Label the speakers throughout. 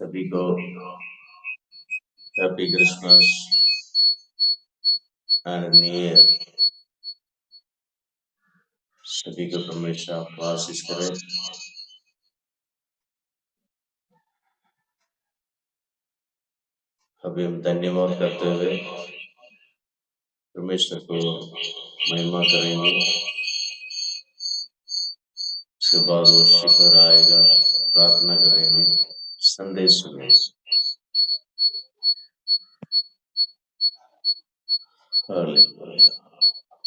Speaker 1: सभी को happy Christmas and new year. सभी को परमेश्वर आपको आशीष करे। अभी हम धन्यवाद करते हुए परमेश्वर को महिमा करेंगे। उसके बाद वो शिखर आएगा, प्रार्थना करेंगे, संदेश सुनेंगे। हालेलुया,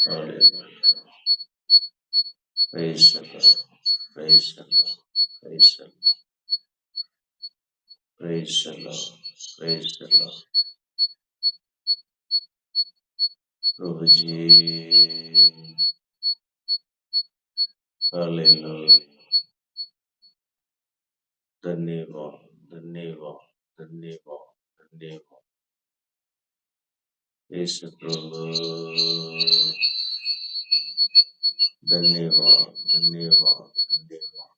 Speaker 1: हालेलुया। Praise the Lord, praise the Lord, praise the Lord, praise the Lord, praise the Lord. प्रभु जी, हालेलुया। धन्यवाद, धन्यवाद, धन्यवाद, धन्यवाद। यीशु प्रभु, धन्यवाद, धन्यवाद, धन्यवाद।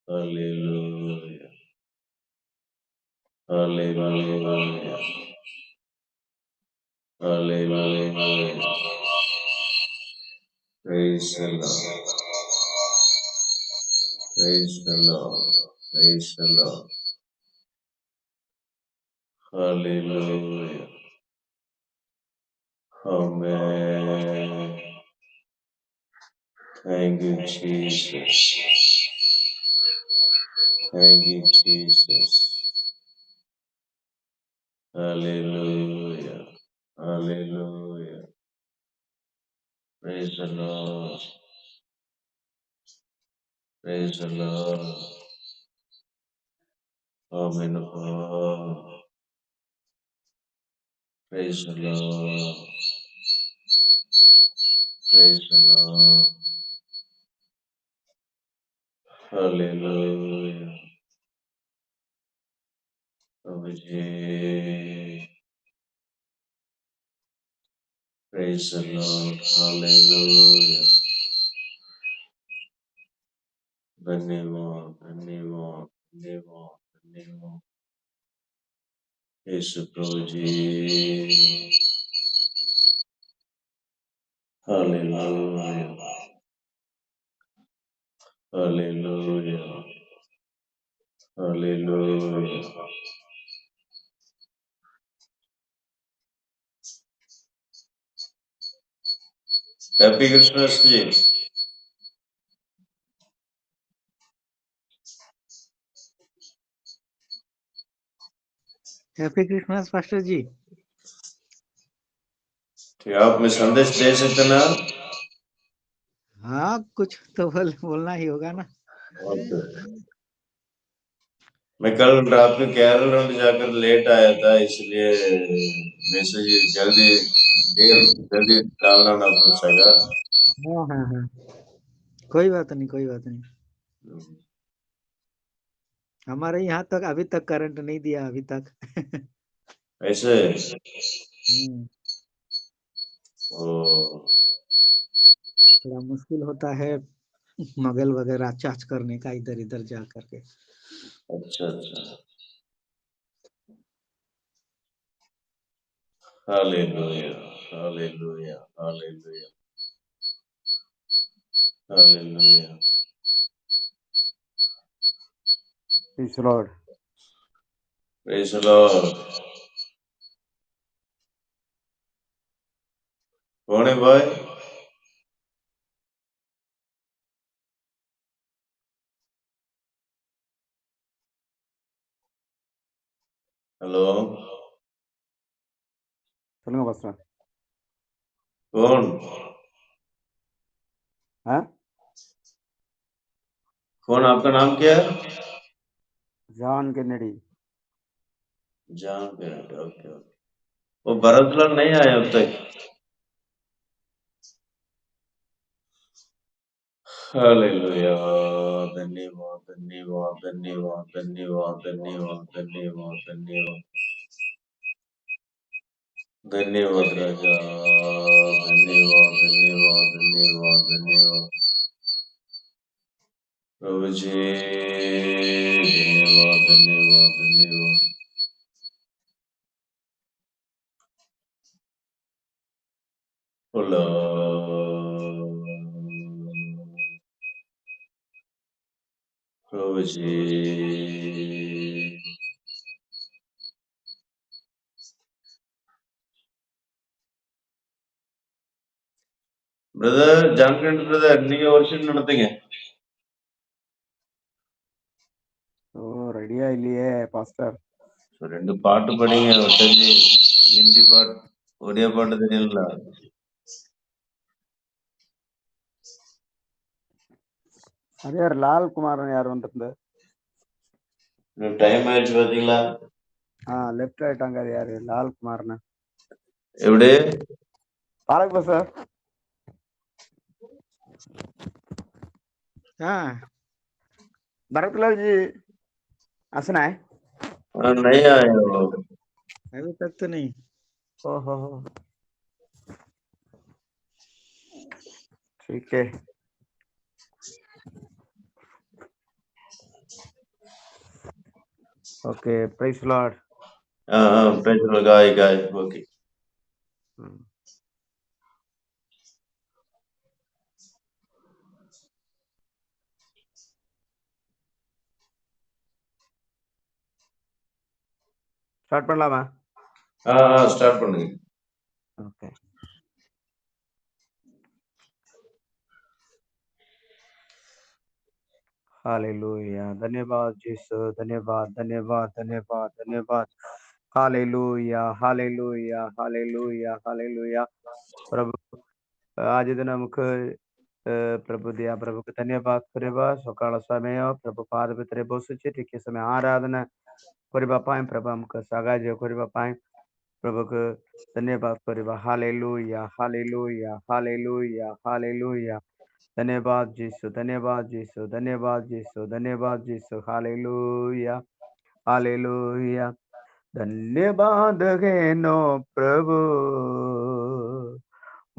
Speaker 1: हालेलुया, हालेलुया, हालेलुया। Praise the Lord, praise the Lord, praise the Lord. Hallelujah. Amen. Thank you, Jesus. Thank you, Jesus. Hallelujah. Hallelujah. Praise the Lord. Praise the Lord. Amen. Praise the Lord. Praise the Lord. Hallelujah. Prabhu ji. Praise the Lord. Hallelujah. धन्यवाद, धन्यवाद, धन्यवाद, धन्यवाद। यीशु प्रभु जी। Hallelujah, hallelujah, hallelujah. Happy Christmas ji.
Speaker 2: Happy Christmas pastor ji.
Speaker 1: ठीक, आप में संदेश दे सकते ना?
Speaker 2: हाँ, कुछ तो बोलना ही होगा ना।
Speaker 1: मैं कल रात में केरल राउंड जाकर लेट आया था, इसलिए मैसेज जल्दी डालना ना पड़ सका।
Speaker 2: हाँ हाँ हाँ, कोई बात नहीं, कोई बात नहीं। हमारे यहाँ तक अभी तक करंट नहीं दिया अभी तक।
Speaker 1: ऐसे
Speaker 2: थोड़ा मुश्किल होता है मगल वगैरह चार्ज करने का इधर इधर जा करके।
Speaker 1: अच्छा अच्छा। हालेलुया, हालेलुया, हालेलुया, हालेलुया।
Speaker 3: Praise the Lord.
Speaker 1: Praise the Lord. कौन है भाई? हेलो,
Speaker 3: சொல்லுங்க பாஸ்டர்.
Speaker 1: कौन?
Speaker 3: हाँ?
Speaker 1: कौन? आपका नाम क्या है?
Speaker 3: John Kennedy.
Speaker 1: John Kennedy, okay okay. वो भरतलाल नहीं आया अब तक। हालेलुया, धन्यवाद, धन्यवाद, धन्यवाद, धन्यवाद, धन्यवाद, धन्यवाद, धन्यवाद, धन्यवाद राजा, धन्यवाद, धन्यवाद, धन्यवाद, धन्यवाद। प्रभु जी धन्यवाद धन्यवाद धन्यवाद। बोलो प्रभु जी। பிரதர் ஜான்கண்ட் பிரதர், நீங்க வருஷம் நடத்துங்க.
Speaker 3: ரெடியா இல்லையே பாஸ்டர்?
Speaker 1: ரெண்டு பாட்டு படிங்க. ஒருத்தருக்கு ஹிந்தி பாட்டு, ஒடியா பாட்டு தெரியல.
Speaker 3: அது யார்? லால் குமாரன் யார் வந்திருந்த?
Speaker 1: டைம் ஆயிடுச்சு பாத்தீங்களா?
Speaker 3: லெஃப்ட் ஆயிட்டாங்க. அது யாரு? லால் குமாரன்
Speaker 1: எப்படி
Speaker 3: பாலக் சார்?
Speaker 2: हाँ
Speaker 3: भरतलाल जी हंसना है?
Speaker 1: नहीं आए वो लोग।
Speaker 2: अभी तक तो नहीं।
Speaker 3: ओहो ठीक है। Okay praise Lord.
Speaker 1: गाय गाय ओके।
Speaker 3: ஸ்டார்ட் பண்ணலாமா?
Speaker 1: ஸ்டார்ட் பண்ணுங்க.
Speaker 3: Okay hallelujah. धन्यवाद यीशु, धन्यवाद धन्यवाद धन्यवाद धन्यवाद। Hallelujah hallelujah hallelujah hallelujah. प्रभु आज दिन നമുക്ക് प्रभु दिया प्रभु को धन्यवाद କରିବା। ସକାଳ ସମୟ ପ୍ରଭୁ ପାଦ ଭିତରେ ବସୁଛି, ଟିକେ ସମୟ ଆରାଧନା କରିବା ପାଇଁ, ପ୍ରଭୁ ଆମକୁ ସାହାଯ୍ୟ କରିବା ପାଇଁ ପ୍ରଭୁକୁ ଧନ୍ୟବାଦ କରିବା। Hallelujah hallelujah hallelujah hallelujah. धन्यवाद यीशु, धन्यवाद यीशु, धन्यवाद यीशु, धन्यवाद यीशु। Hallelujah hallelujah. धन्यवाद है नो प्रभु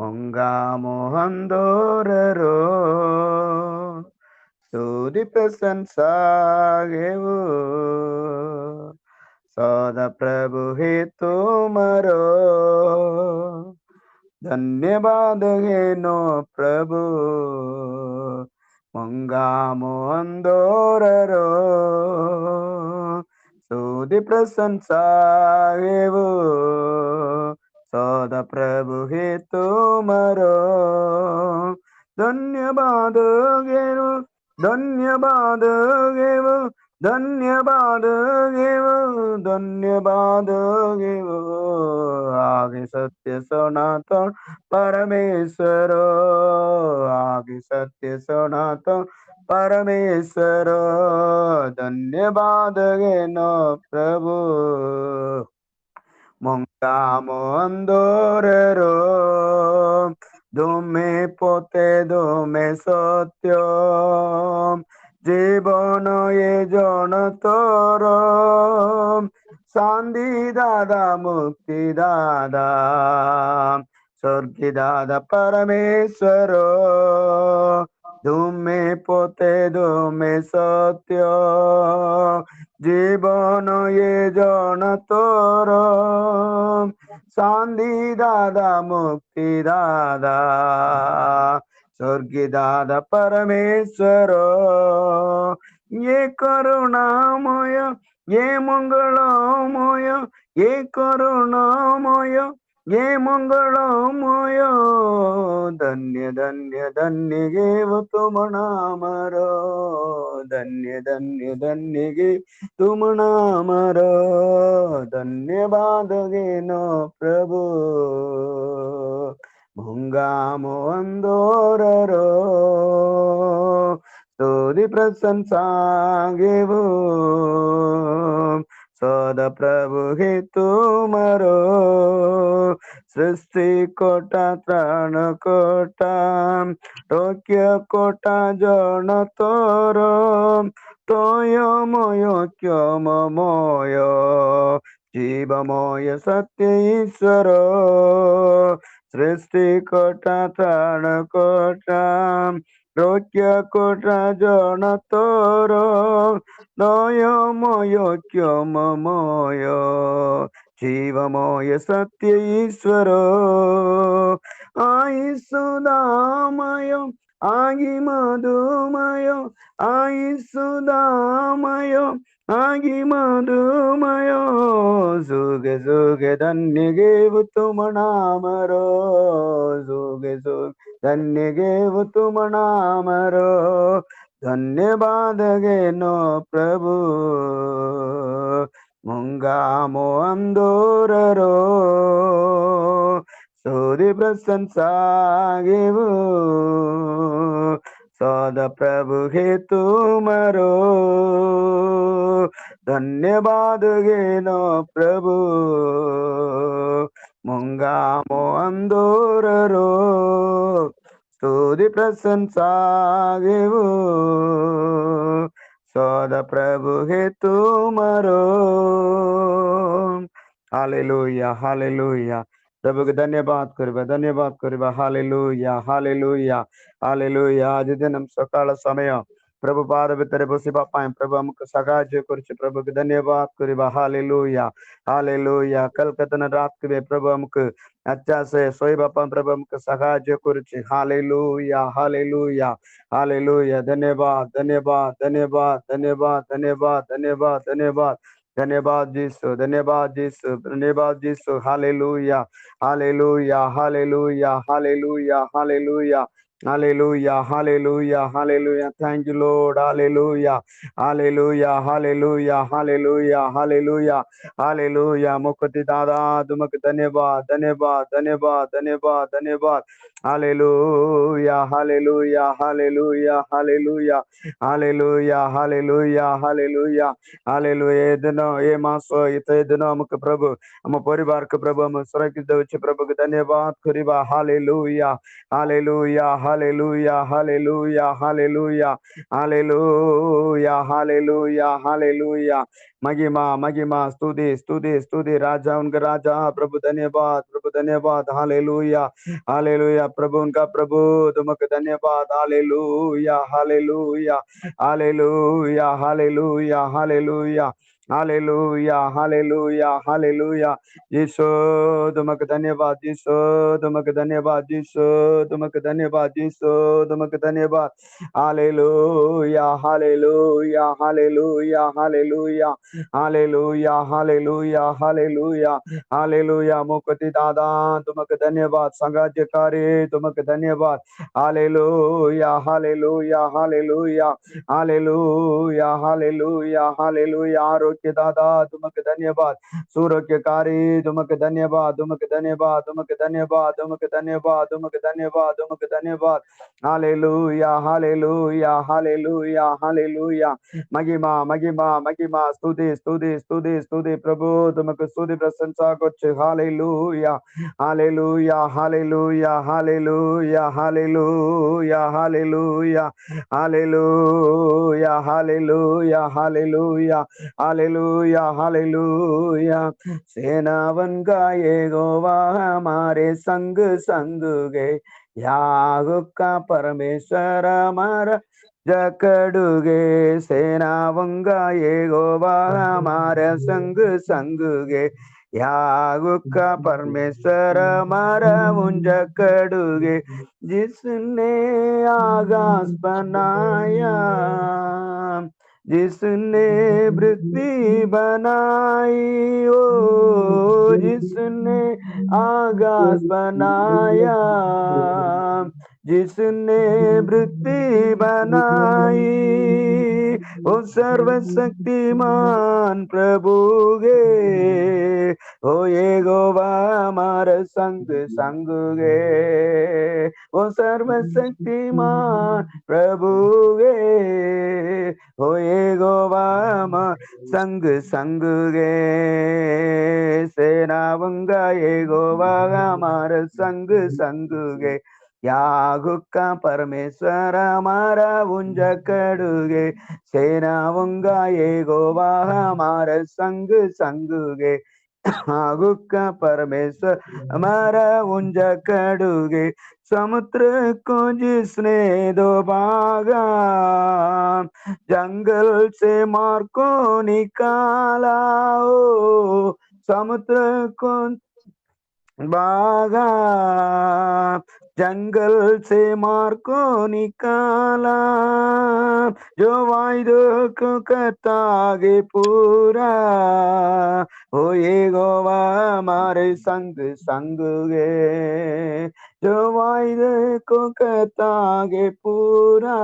Speaker 3: मंगा मोहंदोरो स्तुति प्रशंसा गेवो सदा प्रभु हे तुम्हारो। धन्यवाद है नो प्रभु मंगा मोहंदोरो स्तुति प्रशंसा गेवो सदा प्रभु हे तुम्हारो। धन्यवाद गेवो धन्यवाद गेवो धन्यवाद गेवो धन्यवाद गेवो आगे सत्य सनातन परमेश्वर, आगे सत्य सनातन परमेश्वर। धन्यवाद गे न प्रभु मंगा मंदोरो दुमे पोते दुमे सत्य जीवन ये जन तोर शांति दादा मुक्ति दादा स्वर्गी दादा परमेश्वर। दुमे पोते दुमे सत्य जीवन ये जन तोर शांति दादा मुक्ति दादा स्वर्गी दादा परमेश्वर। ये करुणामय ये मंगलमय ये करुणामय ये मंगलमय धन्य धन्य धन्य गेव तुम नामर धन्य धन्य धन्य गे तुम नामर। धन्यवाद गे न प्रभु भुंगा मोंदोरो स्तुति प्रशंसा गेवो सदा प्रभु हे तुम्हारो। सृष्टि कोटा त्राण कोटा टोक्य कोटा जन तोर तोयमय क्यममय जीवमय सत्य ईश्वर। सृष्टि कोटा त्राण Kota Rokya kotra jana toro Dayamaya kyamamaya Jivamaya satya isvara Aisudamaya Agi madhumaya Aisudamaya Agi madhumaya Zuge zuge dhanye tumanamaro Zuge zuge धन्य गेव तुम नामरो धन्यवाद गेनो प्रभु मुंगामो अंदोररो सूर्य प्रशंसा गेवो सद प्रभु हे तुमरो धन्यवाद गेनो प्रभु मुंगामो अंदोररो स्तुति प्रशंसा गेवो सदा प्रभु हे तुमरो हालेलुया हालेलुया प्रभु के धन्यवाद करिबा हालेलुया हालेलुया हालेलुया आज दिन हम सकाळ समय प्रभु पाद भितर बसिबा पाए प्रभु हमको सहाय करुचे प्रभु के धन्यवाद करिबा हालेलुया हालेलुया कल कतन रात के प्रभु हमको अच्छा से सोइबा पाए प्रभु हमको सहाय करुचे हालेलुया हालेलुया हालेलुया धन्यवाद धन्यवाद धन्यवाद धन्यवाद धन्यवाद धन्यवाद धन्यवाद धन्यवाद यीशु धन्यवाद यीशु धन्यवाद Yeshu hallelujah hallelujah hallelujah hallelujah hallelujah Hallelujah, hallelujah, hallelujah. Thank you, Lord. Hallelujah, hallelujah, hallelujah, hallelujah, hallelujah, hallelujah. Mukti dada, tumak धन्यवाद, धन्यवाद, धन्यवाद, धन्यवाद, धन्यवाद. Hallelujah, hallelujah, hallelujah, hallelujah, hallelujah, hallelujah, hallelujah, hallelujah. इतना ये मासो इतना मुक प्रभु हम परिवार के प्रभु हम सुरक्षित देवचे प्रभु के धन्यवाद करिबा hallelujah Hallelujah, hallelujah, hallelujah, hallelujah, hallelujah, hallelujah, hallelujah. महिमा महिमा स्तुति स्तुति स्तुति राजा उनका राजा प्रभु धन्यवाद हालेलुया हालेलुया प्रभु उनका प्रभु तुमको धन्यवाद hallelujah hallelujah hallelujah hallelujah hallelujah hallelujah hallelujah hallelujah Yeshu तुमको धन्यवाद यीशु तुमको धन्यवाद यीशु तुमको धन्यवाद यीशु तुमको धन्यवाद hallelujah hallelujah hallelujah hallelujah hallelujah hallelujah hallelujah hallelujah मुक्ति दादा तुमको धन्यवाद संगाज्यकारी तुमको धन्यवाद hallelujah hallelujah hallelujah hallelujah hallelujah hallelujah आरोग्य दादा तुमको धन्यवाद सूरज्यकारी तुमको धन्यवाद तुमको धन्यवाद तुमको धन्यवाद तुमको धन्यवाद तुमको धन्यवाद तुमको धन्यवाद हालेलुया हालेलुया हालेलुया हालेलुया महिमा महिमा महिमा स्तुति स्तुति स्तुति स्तुति प्रभु तुमको स्तुति प्रशंसा कुछ hallelujah hallelujah hallelujah hallelujah hallelujah hallelujah hallelujah hallelujah hallelujah hallelujah hallelujah सेनावन गाएगोवा हमारे संग संग गे यागुक का परमेश्वर हमारा जकड़ुगे सेनावंगा ये गोवा हमारे संग संग गे यागुक का परमेश्वर हमारा जकड़ुगे जिसने आकाश बनाया जिसने पृथ्वी बनाई ओ जिसने आकाश बनाया जिसने पृथ्वी बनाई ओ सर्वशक्तिमान प्रभु गे ओ ये गोवा हमार संग संग गे ओ सर्वशक्तिमान प्रभु गे ओ ये गोवा हमार संग संग गे सेनावंगा ये गोवा हमार संग संग गे यागुक का परमेश्वर हमारा आगुक्का परमेश्वर हमारा ऊंचा कड़ुगे समुद्र को जिसने दो भागा जंगल से मार को निकाला ओ समुद्र को भागा जंगल से मार को निकाला जो वायदों को करता आगे पूरा हो ये गोवा हमारे संग संग गे जो वायदे को करता आगे पूरा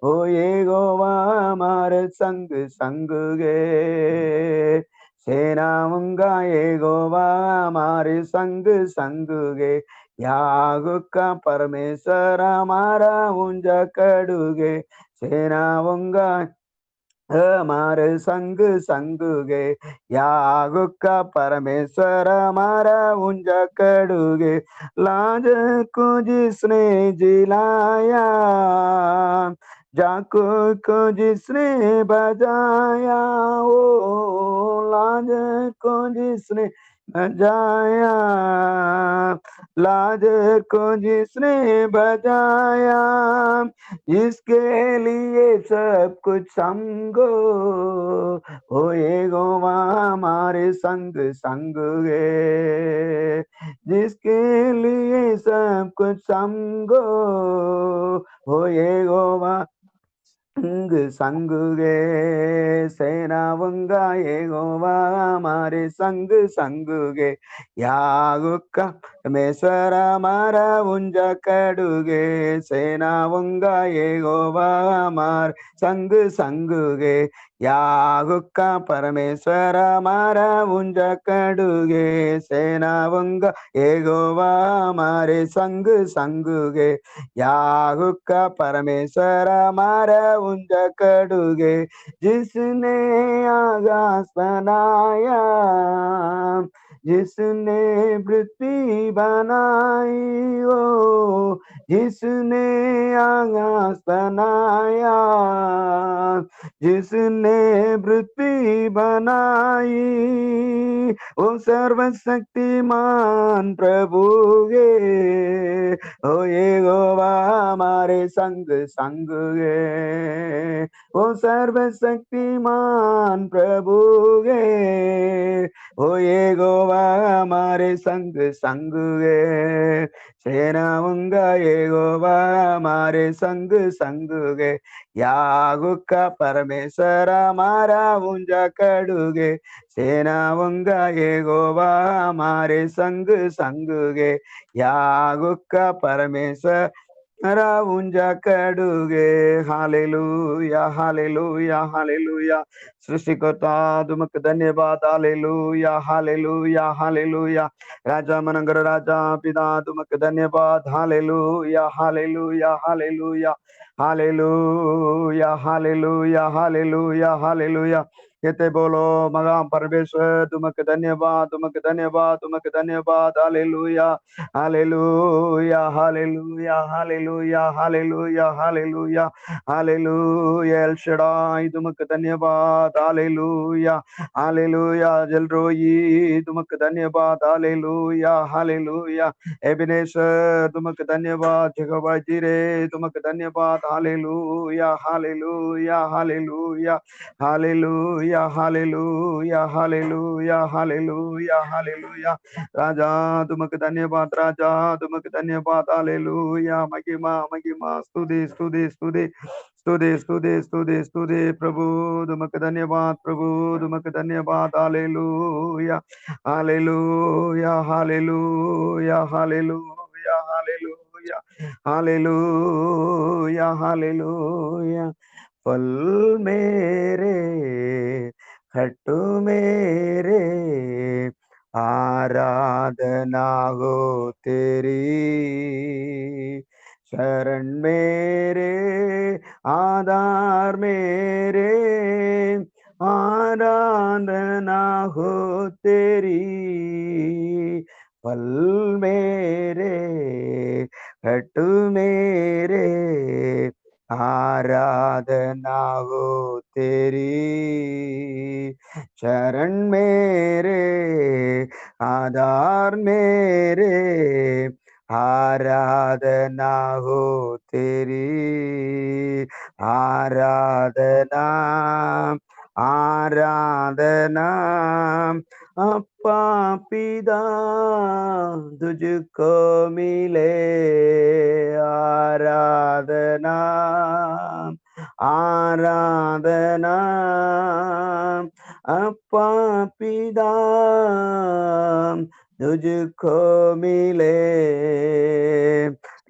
Speaker 3: हो ये गोवा हमारे संग संग गे सेनाऊंगा ये गोवा हमारे संग संग गे यागुका परमेश्वर हमारा ऊंचा कड़ुगे सेनाऊंगा हमारे संग संग गे यागुका परमेश्वर हमारा ऊंचा कड़ुगे लाज को जिसने जिलाया जाको को जिसने बजाया ओ लाज को जिसने बजाया लाज को जिसने बजाया इसके लिए सब कुछ समझो हो ये गोवा हमारे संग संग गे जिसके लिए सब कुछ समझो हो ये गोवा संग संग गे सेनाऊंगा ये गोवा हमारे संग संग गे यागुक्का परमेश्वर हमारा ऊंचा कड़ुगे सेनाऊंगा ये गोवा हमारे संग संग गे यागुक्का परमेश्वर हमारा ऊंचा कड़ुगे सेनाऊंगा ये गोवा हमारे संग संग गे यागुक्का परमेश्वर हमारा ऊंचा कड़ुगे जिसने आकाश बनाया जिसने पृथ्वी बनाई ओ जिसने आकाश बनाया जिसने पृथ्वी बनाई ओ सर्वशक्तिमान प्रभु गे ओ ये गोवा हमारे संग संग गे ओ सर्वशक्तिमान प्रभु गे ओ ये गोवा हमारे संग संग गे सेनाऊंगा ये गोवा हमारे संग संग गे यागुक्का परमेश्वर हमारा ऊंचा कड़ुगे सेनाऊंगा ये गोवा हमारे संग संग गे यागुक्का परमेश्वर हमारा ऊंचा कड़ुगे हालेलुया हालेलुया हालेलुया सृष्टिकर्ता तुमक धन्यवाद हालेलुया हालेलुया हालेलुया राजा मनंगर राजा पिता तुमक धन्यवाद hallelujah hallelujah hallelujah hallelujah hallelujah hallelujah hallelujah कहते बोलो मगा परमेश्वर तुमक धन्यवाद तुमक धन्यवाद तुमक धन्यवाद hallelujah hallelujah hallelujah hallelujah hallelujah hallelujah hallelujah El Shaddai तुमक धन्यवाद हालेलुया हालेलुया जलरोई तुमक धन्यवाद हालेलुया हालेलुया एबिनेशर तुमक धन्यवाद जगवा जिरे तुमक धन्यवाद hallelujah hallelujah hallelujah hallelujah hallelujah hallelujah hallelujah hallelujah राजा तुमक धन्यवाद राजा तुमक धन्यवाद हालेलुया महिमा महिमा स्तुति स्तुति स्तुति स्तुति स्तुति स्तुति स्तुति प्रभु तुमक धन्यवाद प्रभु तुमक धन्यवाद hallelujah hallelujah hallelujah hallelujah hallelujah hallelujah hallelujah फल मेरे खट्टू मेरे आराधना हो तेरी शरण मेरे आधार मेरे आराधना हो तेरी फल मेरे खट्टू मेरे आराधना हो तेरी शरण मेरे, आधार मेरे, आराधना हो तेरी, आराधना, आराधना, अपा पिता तुझको मिले, आराधना, आराधना, अपा पिता तुझको मिले,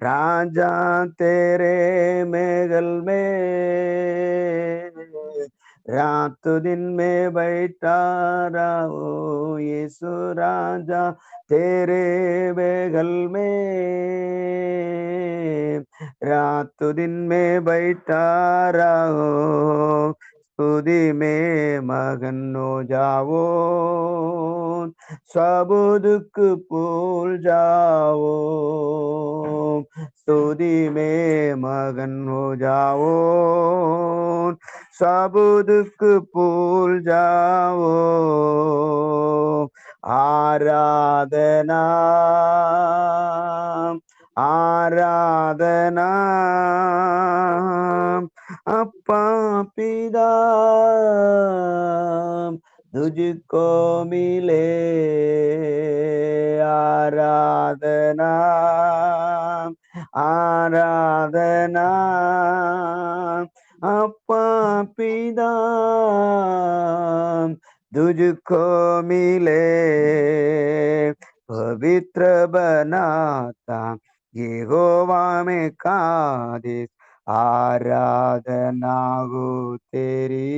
Speaker 3: राजा तेरे महल में रात दिन में बैठा रहो, यीशु राजा तेरे महल में रात दिन में बैठा रहो, स्तुति में मगन हो जाओ, सब दुख भूल जाओ, स्तुति में मगन हो जाओ, सब दुख भूल जाओ, आराधना, आराधना, अपा पिता तुझको मिले, आराधना, आराधना, अपा पिता तुझको मिले, पवित्र बनाता यहोवा में कादिश, आराधना हो तेरी,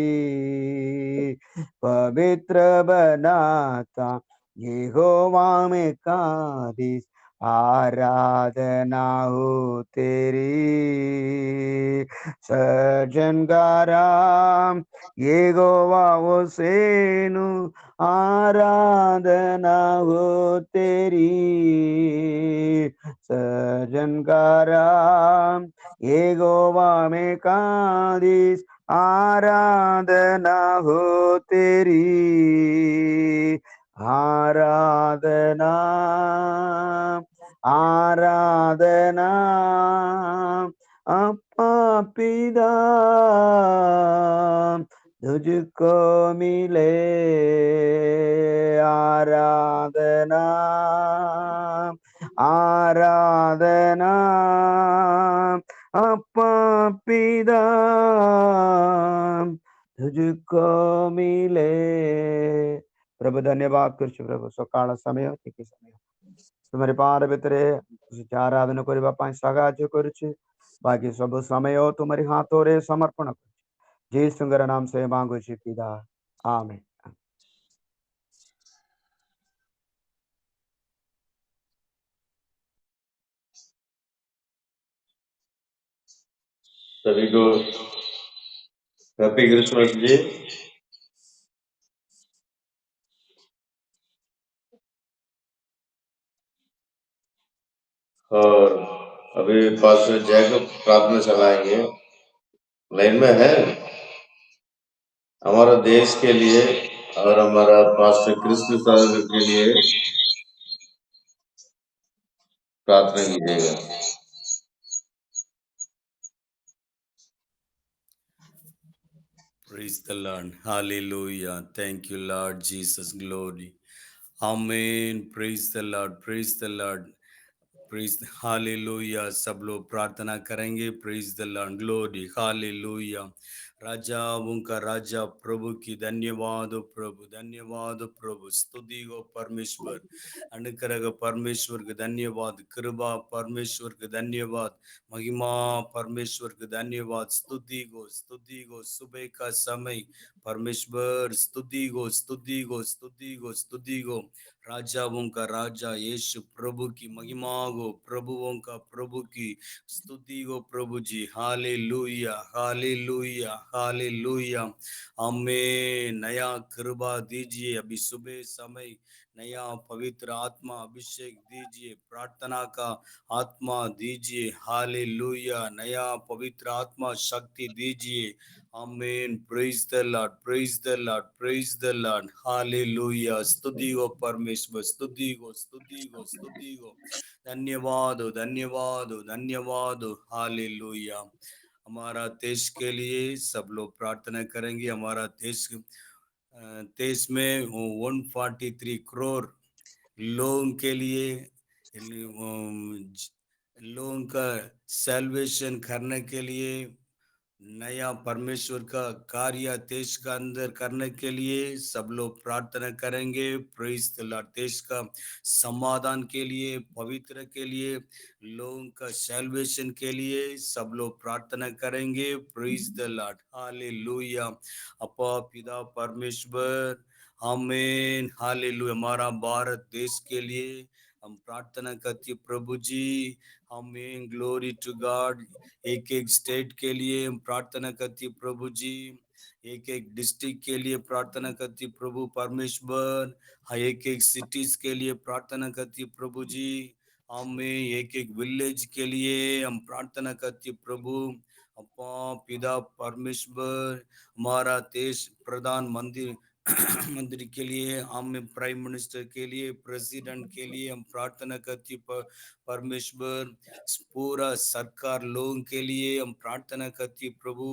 Speaker 3: पवित्र बनाता यहोवा में कादिश, आराधना हो तेरी, सजनगारा यहोवा होसेनु, आराधना हो तेरी, सजनगारा यहोवा में कादिश, आराधना हो तेरी, आराधना, आराधना, अपा पिता तुझको मिले, आराधना, आराधना, अपा पिता तुझको मिले। प्रभु धन्यवाद करछु प्रभु, सकाळ समय ठीक समय तुम्हारे पाद भितरे आराधना करबा ପାଇଁ ସାହାଯ୍ୟ କରୁଛି, बाकी सब समय तुम्हारे हाथों रे समर्पण କରୁଛି, यीशुଙ୍କର नाम से मांगुଛି पिता, आमेन।
Speaker 1: सभी को हैप्पी क्रिसमस जी। और अभी पास्टर जैकब प्रार्थना चलाएंगे, लाइन में है। हमारा देश के लिए और हमारा पास्टर कृष्ण साहब के लिए प्रार्थना कीजिएगा।
Speaker 4: Praise the Lord. Hallelujah. Thank you, Lord Jesus. Glory. Amen. Praise the Lord. Praise the Lord. Praise hallelujah. सब लोग प्रार्थना करेंगे। Praise the Lord, glory, hallelujah. राजा उनका राजा प्रभु की धन्यवाद प्रभु, धन्यवाद प्रभु, स्तुति हो परमेश्वर, अनुग्रह परमेश्वर के धन्यवाद, कृपा परमेश्वर के धन्यवाद, महिमा परमेश्वर के धन्यवाद, स्तुति गो सुबह का समय परमेश्वर, स्तुति गो स्तुति गो स्तुति गो स्तुति गो, राजाओं का राजा यीशु प्रभु की महिमा गो, प्रभुओं का प्रभु की स्तुति गो प्रभु जी। Hallelujah hallelujah hallelujah. हमें नया कृपा दीजिए, अभी सुबह समय नया पवित्र आत्मा अभिषेक दीजिए, प्रार्थना का आत्मा दीजिए। हालेलुया, नया पवित्र आत्मा शक्ति दीजिए। आमीन। Praise the Lord, praise the Lord, praise the Lord. Hallelujah, स्तुति हो परमेश्वर, स्तुति हो, स्तुति हो, स्तुति हो। धन्यवाद हो, धन्यवाद हो, धन्यवाद हो। हालेलुया। हमारा देश के लिए सब लोग प्रार्थना करेंगे। हमारा देश में 143 करोड़ लोगों के लिए लोगों का सैल्वेशन करने के लिए नया परमेश्वर का कार्य देश का अंदर करने के लिए सब लोग प्रार्थना करेंगे। Praise the Lord. देश का समाधान के लिए, पवित्र के लिए, लोगों का सैल्वेशन के लिए सब लोग प्रार्थना करेंगे। Praise the Lord. हालेलुया। अपा पिता परमेश्वर, आमीन। हालेलुया। हमारा भारत देश के लिए हम प्रार्थना करते प्रभु जी। आमीन। Glory to God. एक एक स्टेट के लिए हम प्रार्थना करती प्रभु जी। एक एक डिस्ट्रिक्ट के लिए प्रार्थना करती प्रभु परमेश्वर। एक एक सिटीज के लिए प्रार्थना करती प्रभु जी। हमें एक एक विलेज के लिए हम प्रार्थना करती प्रभु। अपा पिता परमेश्वर, हमारा देश प्रधानमंत्री मंत्री के लिए, हमें प्राइम मिनिस्टर के लिए, प्रेसिडेंट के लिए हम प्रार्थना करती परमेश्वर। पूरा सरकार लोगों के लिए हम प्रार्थना करती प्रभु।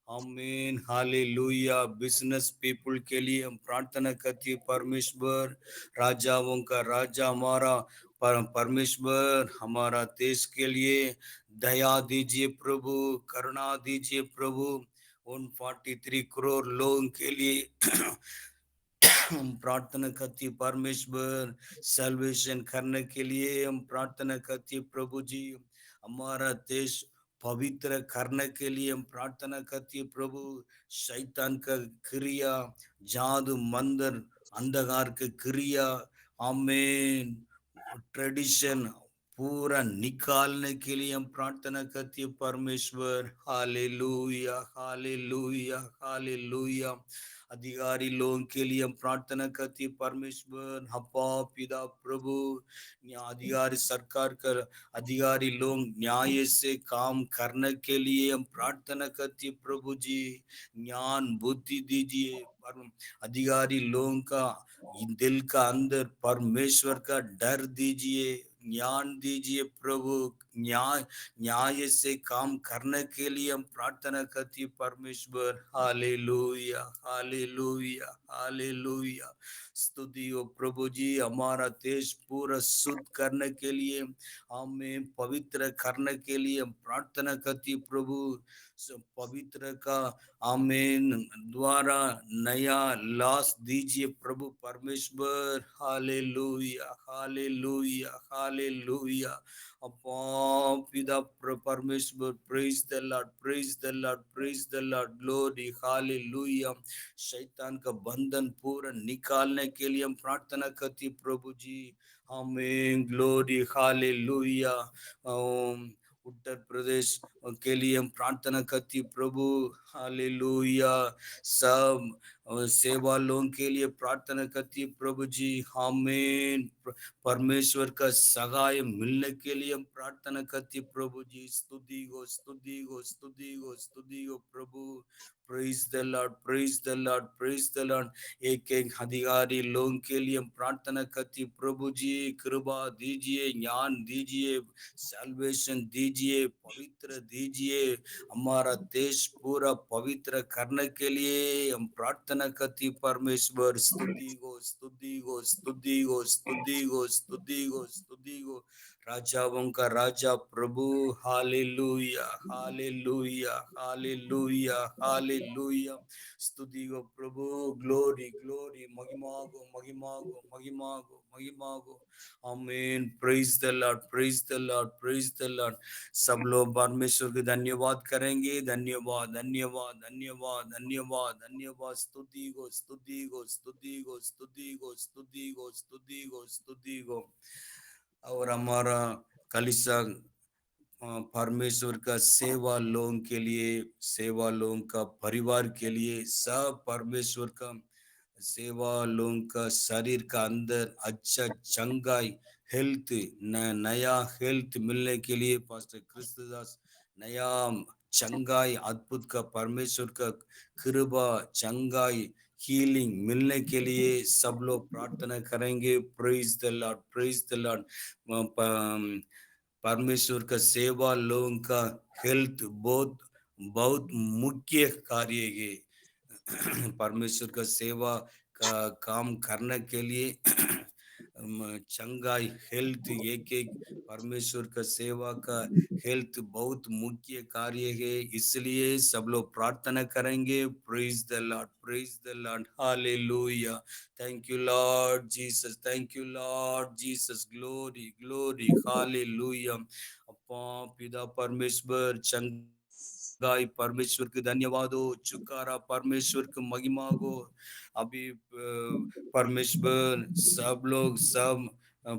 Speaker 4: आमीन। हालेलुया। बिजनेस पीपल के लिए हम प्रार्थना करती परमेश्वर। राजाओं का राजा हमारा परमेश्वर, हमारा देश के लिए दया दीजिए प्रभु, करुणा दीजिए प्रभु। 143 करोड़ लोगों के लिए हम प्रार्थना करती परमेश्वर। सैल्वेशन करने के लिए हम प्रार्थना करती प्रभु जी। हमारा देश पवित्र करने के लिए हम प्रार्थना करती प्रभु। शैतान का क्रिया, जादू मंदिर अंधकार के क्रिया, आमीन, ट्रेडिशन पूरा निकालने के लिए हम प्रार्थना करती है परमेश्वर। Hallelujah, hallelujah, hallelujah. अधिकारी लोगों के लिए हम प्रार्थना करती है परमेश्वर। हप्पा पिता प्रभु, अधिकारी सरकार का अधिकारी लोग न्याय से काम करने के लिए हम प्रार्थना करती है प्रभु जी। ज्ञान बुद्धि दीजिए अधिकारी लोगों का दिल का अंदर परमेश्वर का डर दीजिए, ज्ञान दीजिए प्रभु। न्याय से काम करने के लिए हम प्रार्थना करती परमेश्वर। Hallelujah, hallelujah, hallelujah. स्तुति हो प्रभु जी। हमारा देश पूरा शुद्ध करने के लिए, हमें पवित्र करने के लिए हम प्रार्थना करती प्रभु। पवित्र का आमीन द्वारा नया लाश दीजिए प्रभु परमेश्वर। Hallelujah, hallelujah, hallelujah. अपा पिता परमेश्वर, praise the Lord, praise the Lord, praise the Lord. Glory, hallelujah. शैतान का बंधन पूरा निकालने के लिए हम प्रार्थना करती प्रभु जी। आमीन। Glory, hallelujah. उत्तर प्रदेश के लिए हम प्रार्थना करती प्रभु। हालेलुया। सब सेवा लोगों के लिए प्रार्थना करती प्रभु जी। आमीन। परमेश्वर का सहाय मिलने के लिए हम प्रार्थना करती प्रभु जी। स्तुति हो, स्तुति हो, स्तुति हो, स्तुति हो प्रभु। Praise the Lord, praise the Lord, praise the Lord. एक एक अधिकारी लोगों के लिए हम प्रार्थना करती प्रभु जी। कृपा दीजिए, ज्ञान दीजिए, सैल्वेशन दीजिए, पवित्र दीजिए। हमारा देश पूरा पवित्र करने के लिए हम प्रार्थना करती परमेश्वर। स्तुति हो, स्तुति हो, स्तुति हो, स्तुति हो, स्तुति हो, स्तुति हो। राजाओं का राजा प्रभु। Hallelujah, hallelujah, hallelujah, hallelujah. स्तुति हो प्रभु। ग्लोरी, ग्लोरी, महिमा गो, महिमा गो, महिमा गो, महिमा गो। आमीन। Praise the Lord, praise the Lord, praise the Lord. सब लोग परमेश्वर के धन्यवाद करेंगे। धन्यवाद, धन्यवाद, धन्यवाद, धन्यवाद, धन्यवाद। स्तुति गो, स्तुति गो, स्तुति गो, स्तुति गो, स्तुति गो, स्तुति गो, स्तुति गो। और हमारा कलीसिया परमेश्वर का सेवा लोगों के लिए, सेवा लोगों का परिवार के लिए, सब परमेश्वर का सेवा लोगों का शरीर का अंदर अच्छा चंगाई हेल्थ नया हेल्थ मिलने के लिए पास्टर क्रिस्तदास नया चंगाई अद्भुत का परमेश्वर का कृपा चंगाई हीलिंग मिलने के लिए सब लोग प्रार्थना करेंगे। Praise the Lord, praise the Lord. परमेश्वर का सेवा लोगों का हेल्थ बहुत बहुत मुख्य कार्य है। परमेश्वर का सेवा का काम करने के लिए चंगाई हेल्थ एक एक परमेश्वर का सेवा का हेल्थ बहुत मुख्य कार्य है, इसलिए सब लोग प्रार्थना करेंगे। Praise the Lord, praise the Lord, hallelujah. Thank you Lord Jesus, thank you Lord Jesus, glory glory, hallelujah. अपा पिता परमेश्वर चंगाई परमेश्वर के धन्यवाद हो, चुकारा परमेश्वर के महिमा को। अभी परमेश्वर सब लोग सब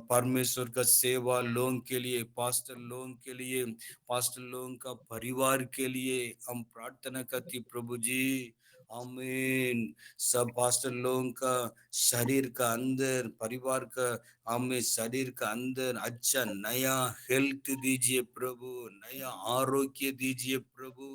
Speaker 4: परमेश्वर का सेवा लोगों के लिए, पास्टर लोगों के लिए, पास्टर लोगों का परिवार के लिए हम प्रार्थना करती प्रभु जी। आमीन। सब पास्टर लोगों का शरीर का अंदर परिवार का हमें शरीर का अंदर अच्छा नया हेल्थ दीजिए प्रभु, नया आरोग्य दीजिए प्रभु।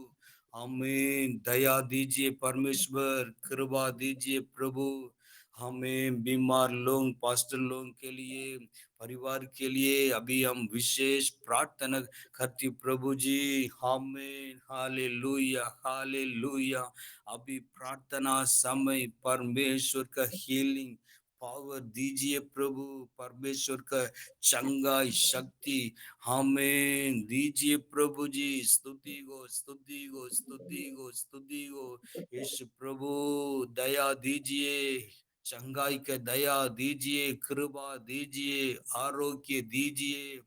Speaker 4: हमें दया दीजिए परमेश्वर, कृपा दीजिए प्रभु। हमें बीमार लोग पास्टर लोगों के लिए परिवार के लिए अभी हम विशेष प्रार्थना करती प्रभु जी। हमें हालेलुया, हालेलुया। अभी प्रार्थना समय परमेश्वर का हीलिंग पावर दीजिए प्रभु, परमेश्वर का चंगाई शक्ति हमें दीजिए प्रभु जी। स्तुति गो, स्तुति गो, स्तुति गो, स्तुति गो। यीशु प्रभु दया दीजिए, चंगाई का दया दीजिए, कृपा दीजिए, आरोग्य दीजिए।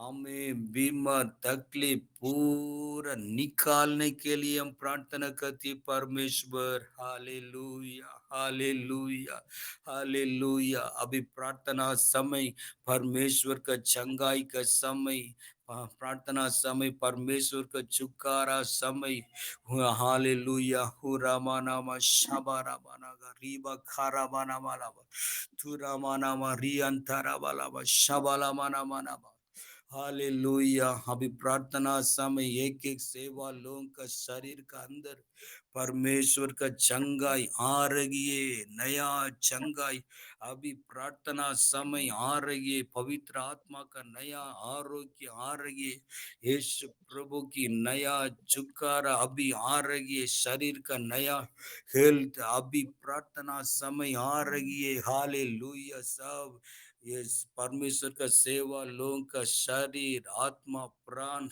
Speaker 4: हमें बीमार तकलीफ पूरा निकालने के लिए हम प्रार्थना करती परमेश्वर। Hallelujah, hallelujah, hallelujah. अभी प्रार्थना समय परमेश्वर का चंगाई का समय, प्रार्थना समय परमेश्वर का छुटकारा समय। हालेलुया। हुरामानामा शबाराबानागा रीबा खाराबानामालाबा थुरामानामा रियंताराबालाबा शबालामानामानाबा। हालेलुया। अभी प्रार्थना समय एक एक सेवा लोगों का शरीर का अंदर परमेश्वर का चंगाई आ रही है, नया चंगाई अभी प्रार्थना समय आ रही है, पवित्र आत्मा का नया आरोग्य आ रही है, यीशु प्रभु की नया छुटकारा अभी आ रही है, शरीर का नया हेल्थ अभी प्रार्थना समय आ रही है। हालेलुया। सब ये परमेश्वर का सेवा लोगों का शरीर आत्मा प्राण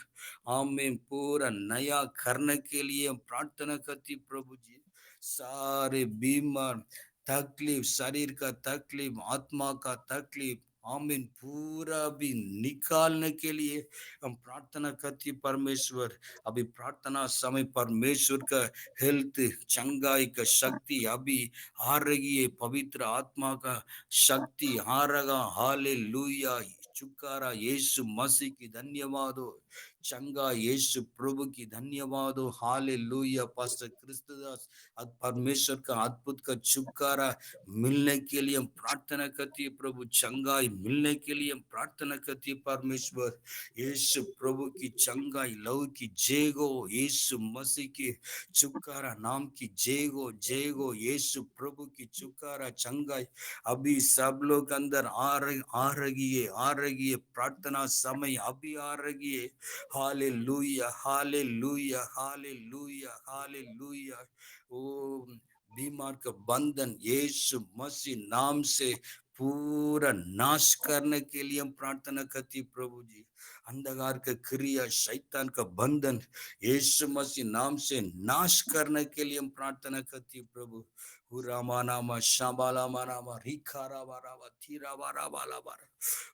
Speaker 4: हमें पूरा नया करने के लिए हम प्रार्थना करती प्रभु जी। सारे बीमार तकलीफ, शरीर का तकलीफ, आत्मा का तकलीफ आमीन पूरा भी निकालने के लिए हम प्रार्थना करती परमेश्वर। अभी प्रार्थना समय परमेश्वर का हेल्थ चंगाई का शक्ति अभी आ रही है, पवित्र आत्मा का शक्ति आ रहा। हालेलुया। चुकारा यीशु मसीह की धन्यवाद हो, चंगा यीशु प्रभु की धन्यवाद हो। हालेलुया। पास्टर क्रिस्तदास परमेश्वर का अद्भुत का छुटकारा मिलने के लिए हम प्रार्थना करती है प्रभु, चंगाई मिलने के लिए हम प्रार्थना करती है परमेश्वर। यीशु प्रभु की चंगाई लहू की जय गो, यीशु मसीह की छुटकारा नाम की जय गो, जय गो। यीशु प्रभु की छुटकारा चंगाई अभी सब लोग अंदर आ रही है, आ रही है। प्रार्थना समय अभी आ रही है। Hallelujah, hallelujah, hallelujah, hallelujah. ओ बीमार का बंधन यीशु मसीह नाम से पूरा नाश करने के लिए हम प्रार्थना करती प्रभु जी। अंधकार का क्रिया शैतान का बंधन यीशु मसीह नाम से नाश करने के लिए हम प्रार्थना करती प्रभु। हुरामानामा शाबालामानामा रिखाराबाराबा थीराबाराबालाबारा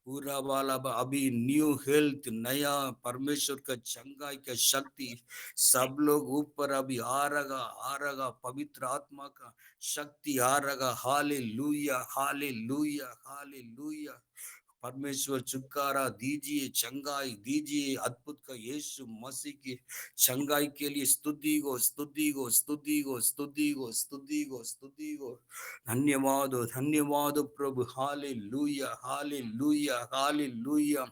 Speaker 4: उराबालाबा। अभी न्यू हेल्थ नया परमेश्वर का चंगाई का शक्ति सब लोग ऊपर अभी आ रहा पवित्र आत्मा का शक्ति आ रहा। Hallelujah, hallelujah, hallelujah. परमेश्वर छुटकारा दीजिए, चंगाई दीजिए, अद्भुत का यीशु मसीह की चंगाई के लिए स्तुति गो, स्तुति गो, स्तुति गो, स्तुति गो, स्तुति गो, स्तुति गो। धन्यवाद हो, धन्यवाद हो प्रभु। Hallelujah, hallelujah, hallelujah.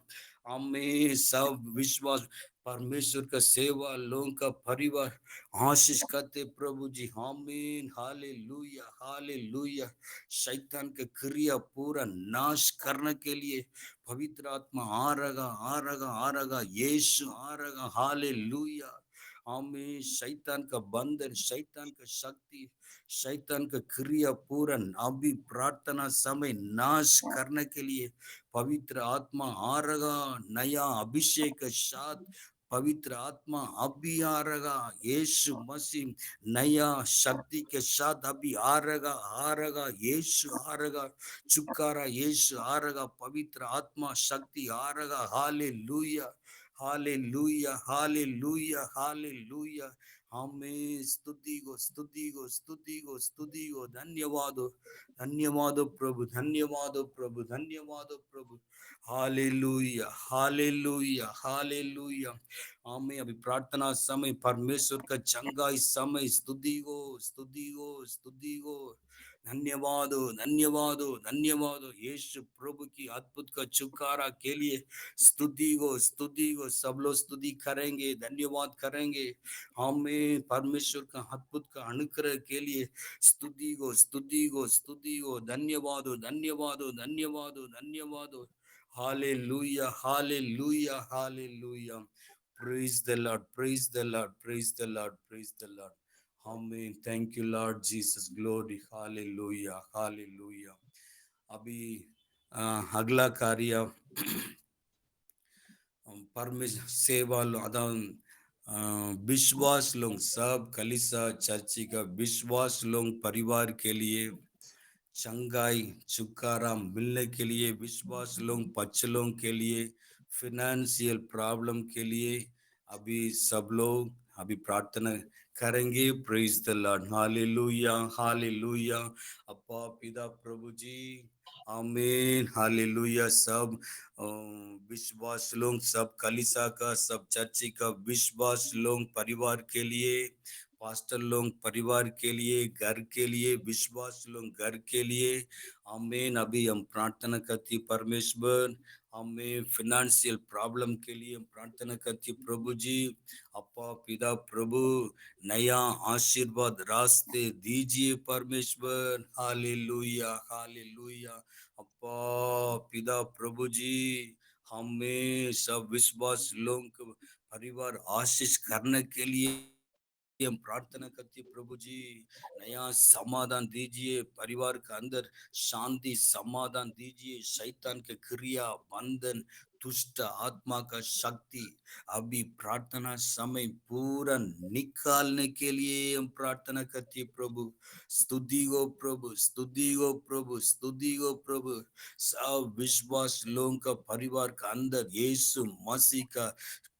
Speaker 4: हमें सब विश्वास परमेश्वर का सेवा लोगों का परिवार आशीष करते प्रभु जी। आमीन, हालेलुया, हालेलुया। शैतान के क्रिया पूरा नाश करने के लिए पवित्र आत्मा आ रहा, आ रहा, आ रहा, यीशु आ रहा। हालेलुया। हमें शैतान का बंधन, शैतान का शक्ति, शैतान का क्रिया पूरा अभी प्रार्थना समय नाश करने के लिए पवित्र आत्मा आ रहा। नया अभिषेक के साथ पवित्र आत्मा अभी आ रहा। यीशु मसीह नया शक्ति के साथ अभी आ रहा, आ रहा, यीशु आ रहा। छुटकारा यीशु आ रहा, पवित्र आत्मा शक्ति आ रहा। Hallelujah, hallelujah, hallelujah, hallelujah. हमें स्तुति को, स्तुति को, स्तुति को, स्तुति को। धन्यवाद हो, धन्यवाद हो प्रभु, धन्यवाद हो प्रभु, धन्यवाद हो प्रभु। Hallelujah, hallelujah, hallelujah. हमें अभी प्रार्थना समय परमेश्वर का चंगाई समय स्तुति को, स्तुति को, स्तुति को। धन्यवाद हो, धन्यवाद हो, धन्यवाद हो। यीशु प्रभु की अद्भुत का छुटकारा के लिए स्तुति को, स्तुति को। सब लोग स्तुति करेंगे, धन्यवाद करेंगे। हमें परमेश्वर का अद्भुत का अनुग्रह के लिए स्तुति को, स्तुति को, स्तुति को। धन्यवाद हो, धन्यवाद हो, धन्यवाद हो, धन्यवाद हो। हालेलुया, हालेलुया, हालेलुया। Praise the Lord, praise the Lord, praise the Lord, praise the Lord. Amen. Thank you, Lord Jesus. Glory. Hallelujah, hallelujah. अभी अगला कार्य परमेश्वर सेवा विश्वास लोग सब कलीसा चर्ची का विश्वास लोग परिवार के लिए चंगाई छुटकारा मिलने के लिए, विश्वास लोग बच्चों के लिए, फिनेंशियल प्रॉब्लम के लिए अभी सब लोग अभी प्रार्थना करेंगे। Praise the Lord, hallelujah, hallelujah. अप्पा पिता प्रभु जी, आमीन, हालेलुया। सब विश्वास लोग, सब कलीसा का, सब चर्ची का विश्वास लोग परिवार के लिए, पास्टर लोग परिवार के लिए, घर के लिए, विश्वास लोग घर के लिए। आमीन। अभी हम प्रार्थना करती परमेश्वर, हमें फिनेंशियल प्रॉब्लम के लिए हम प्रार्थना करती प्रभु जी। अप्पा पिता प्रभु, नया आशीर्वाद रास्ते दीजिए परमेश्वर। Hallelujah, hallelujah. अप्पा पिता प्रभु जी, हमें सब विश्वास लोगों को परिवार आशीष करने के लिए हम प्रार्थना करते प्रभु जी। नया समाधान दीजिए परिवार के अंदर, शांति समाधान दीजिए। शैतान के क्रिया बंधन, दुष्ट आत्मा का शक्ति अभी प्रार्थना समय पूरा निकालने के लिए हम प्रार्थना करते प्रभु। स्तुति गो प्रभु, स्तुति गो प्रभु, स्तुति गो प्रभु। सब विश्वास लोगों का परिवार का अंदर यीशु मसीह का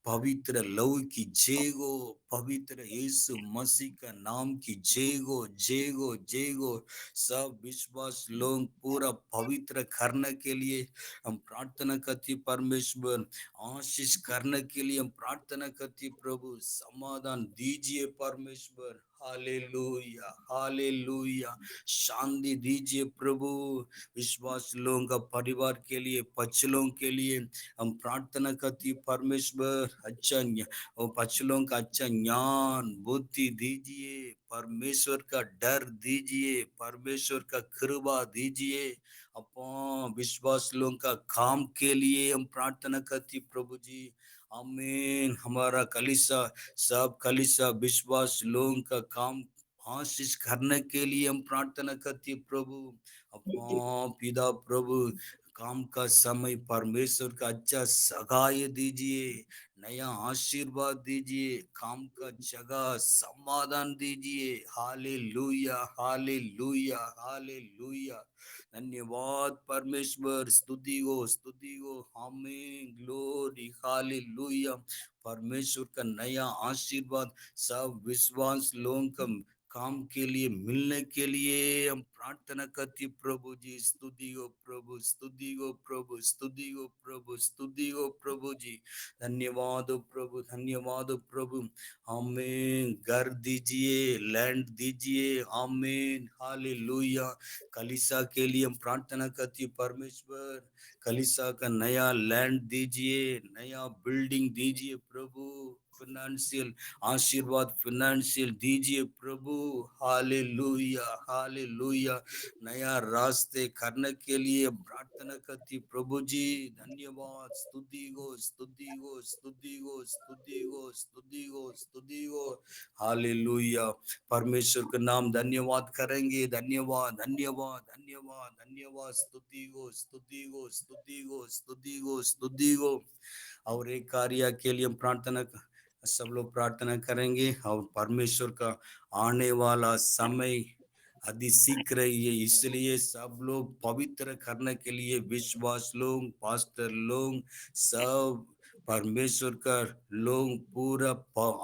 Speaker 4: पवित्र लहू की जेगो, पवित्र यीशु मसीह का नाम की जेगो, जेगो, जेगो। सब विश्वास लोग पूरा पवित्र करने के लिए हम प्रार्थना करती परमेश्वर। आशीष करने के लिए हम प्रार्थना करती प्रभु। समाधान दीजिए परमेश्वर। Hallelujah, hallelujah. शांति दीजिए प्रभु। विश्वास लोगों का परिवार के लिए, बच्चों के लिए हम प्रार्थना करती परमेश्वर। अच्छा वो बच्चों का अच्छा ज्ञान बुद्धि दीजिए परमेश्वर का डर दीजिए, परमेश्वर का कृपा दीजिए। अपना विश्वास लोगों का काम के लिए हम प्रार्थना करती प्रभु जी। आमीन। हमारा कलीसा, सब कलीसा विश्वास लोगों का काम आशीष करने के लिए हम प्रार्थना करती प्रभु। अपना पिता प्रभु, काम का समय परमेश्वर का अच्छा सगाई दीजिए, नया आशीर्वाद दीजिए, काम का जगह समाधान दीजिए। Hallelujah, hallelujah, hallelujah. धन्यवाद परमेश्वर। स्तुति हो, स्तुति हो। आमीन, ग्लोरी, हालेलुया। परमेश्वर का नया आशीर्वाद सब विश्वास लोगों का काम के लिए मिलने के लिए हम प्रार्थना करती प्रभु जी। स्तुति हो प्रभु, स्तुति हो प्रभु, स्तुति हो प्रभु, स्तुति हो प्रभु जी। धन्यवाद हो प्रभु, धन्यवाद हो प्रभु। हमें घर दीजिए, लैंड दीजिए, आमीन, हालेलुया। कलीसिया के लिए हम प्रार्थना करती है परमेश्वर, कलीसिया का नया लैंड दीजिए, नया बिल्डिंग दीजिए प्रभु, फाइनेंशियल आशीर्वाद फाइनेंशियल दीजिए प्रभु, हालेलुया, हालेलुया। नया रास्ते करने के लिए प्रार्थना करती प्रभु जी। धन्यवाद, स्तुति हो, स्तुति हो, स्तुति हो, स्तुति हो, स्तुति हो, स्तुति हो, हालेलुया। परमेश्वर का नाम धन्यवाद करेंगे। धन्यवाद, धन्यवाद, धन्यवाद, धन्यवाद। स्तुति हो, स्तुति हो, स्तुति हो, स्तुति हो, स्तुति हो। और एक कार्य के लिए हम प्रार्थना, सब लोग प्रार्थना करेंगे। और परमेश्वर का आने वाला समय अति शीघ्र ही है, इसलिए सब लोग पवित्र करने के लिए विश्वास लोग, पास्टर लोग, सब परमेश्वर का लोग पूरा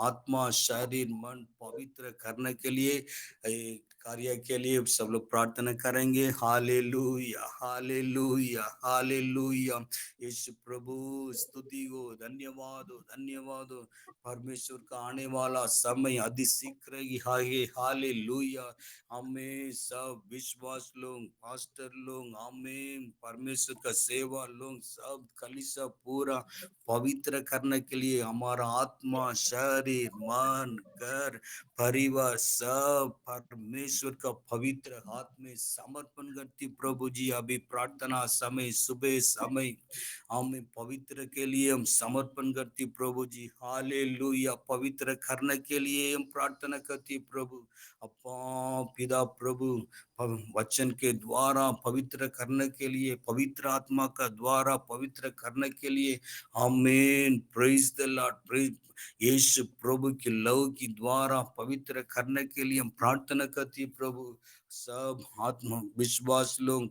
Speaker 4: आत्मा शरीर मन पवित्र करने के लिए कार्य के लिए सब लोग प्रार्थना करेंगे। हालेलुया, हालेलुया, हालेलुया। यीशु प्रभु स्तुति हो, धन्यवाद हो, धन्यवाद हो। परमेश्वर का आने वाला समय अति शीघ्र ही है, हालेलुया। हमें सब विश्वास लोग, पास्टर लोग, हमें परमेश्वर का सेवा लोग, सब कलीसिया पूरा पवित्र करने के लिए हमारा आत्मा शरीर मन घर परिवार सब परमेश्वर का पवित्र हाथ में समर्पण करती प्रभु जी। अभी प्रार्थना समय, सुबह समय हमें पवित्र के लिए हम समर्पण करती प्रभु जी। हालेलुया। पवित्र करने के लिए हम प्रार्थना करती प्रभु। अपा पिता प्रभु वचन के द्वारा पवित्र करने के लिए, पवित्र आत्मा का द्वारा पवित्र करने के लिए, आमीन, प्रेज द लॉर्ड, प्रेज यीशु प्रभु के लव की द्वारा पवित्र करने के लिए हम प्रार्थना करती प्रभु। सब आत्मा विश्वास लोग,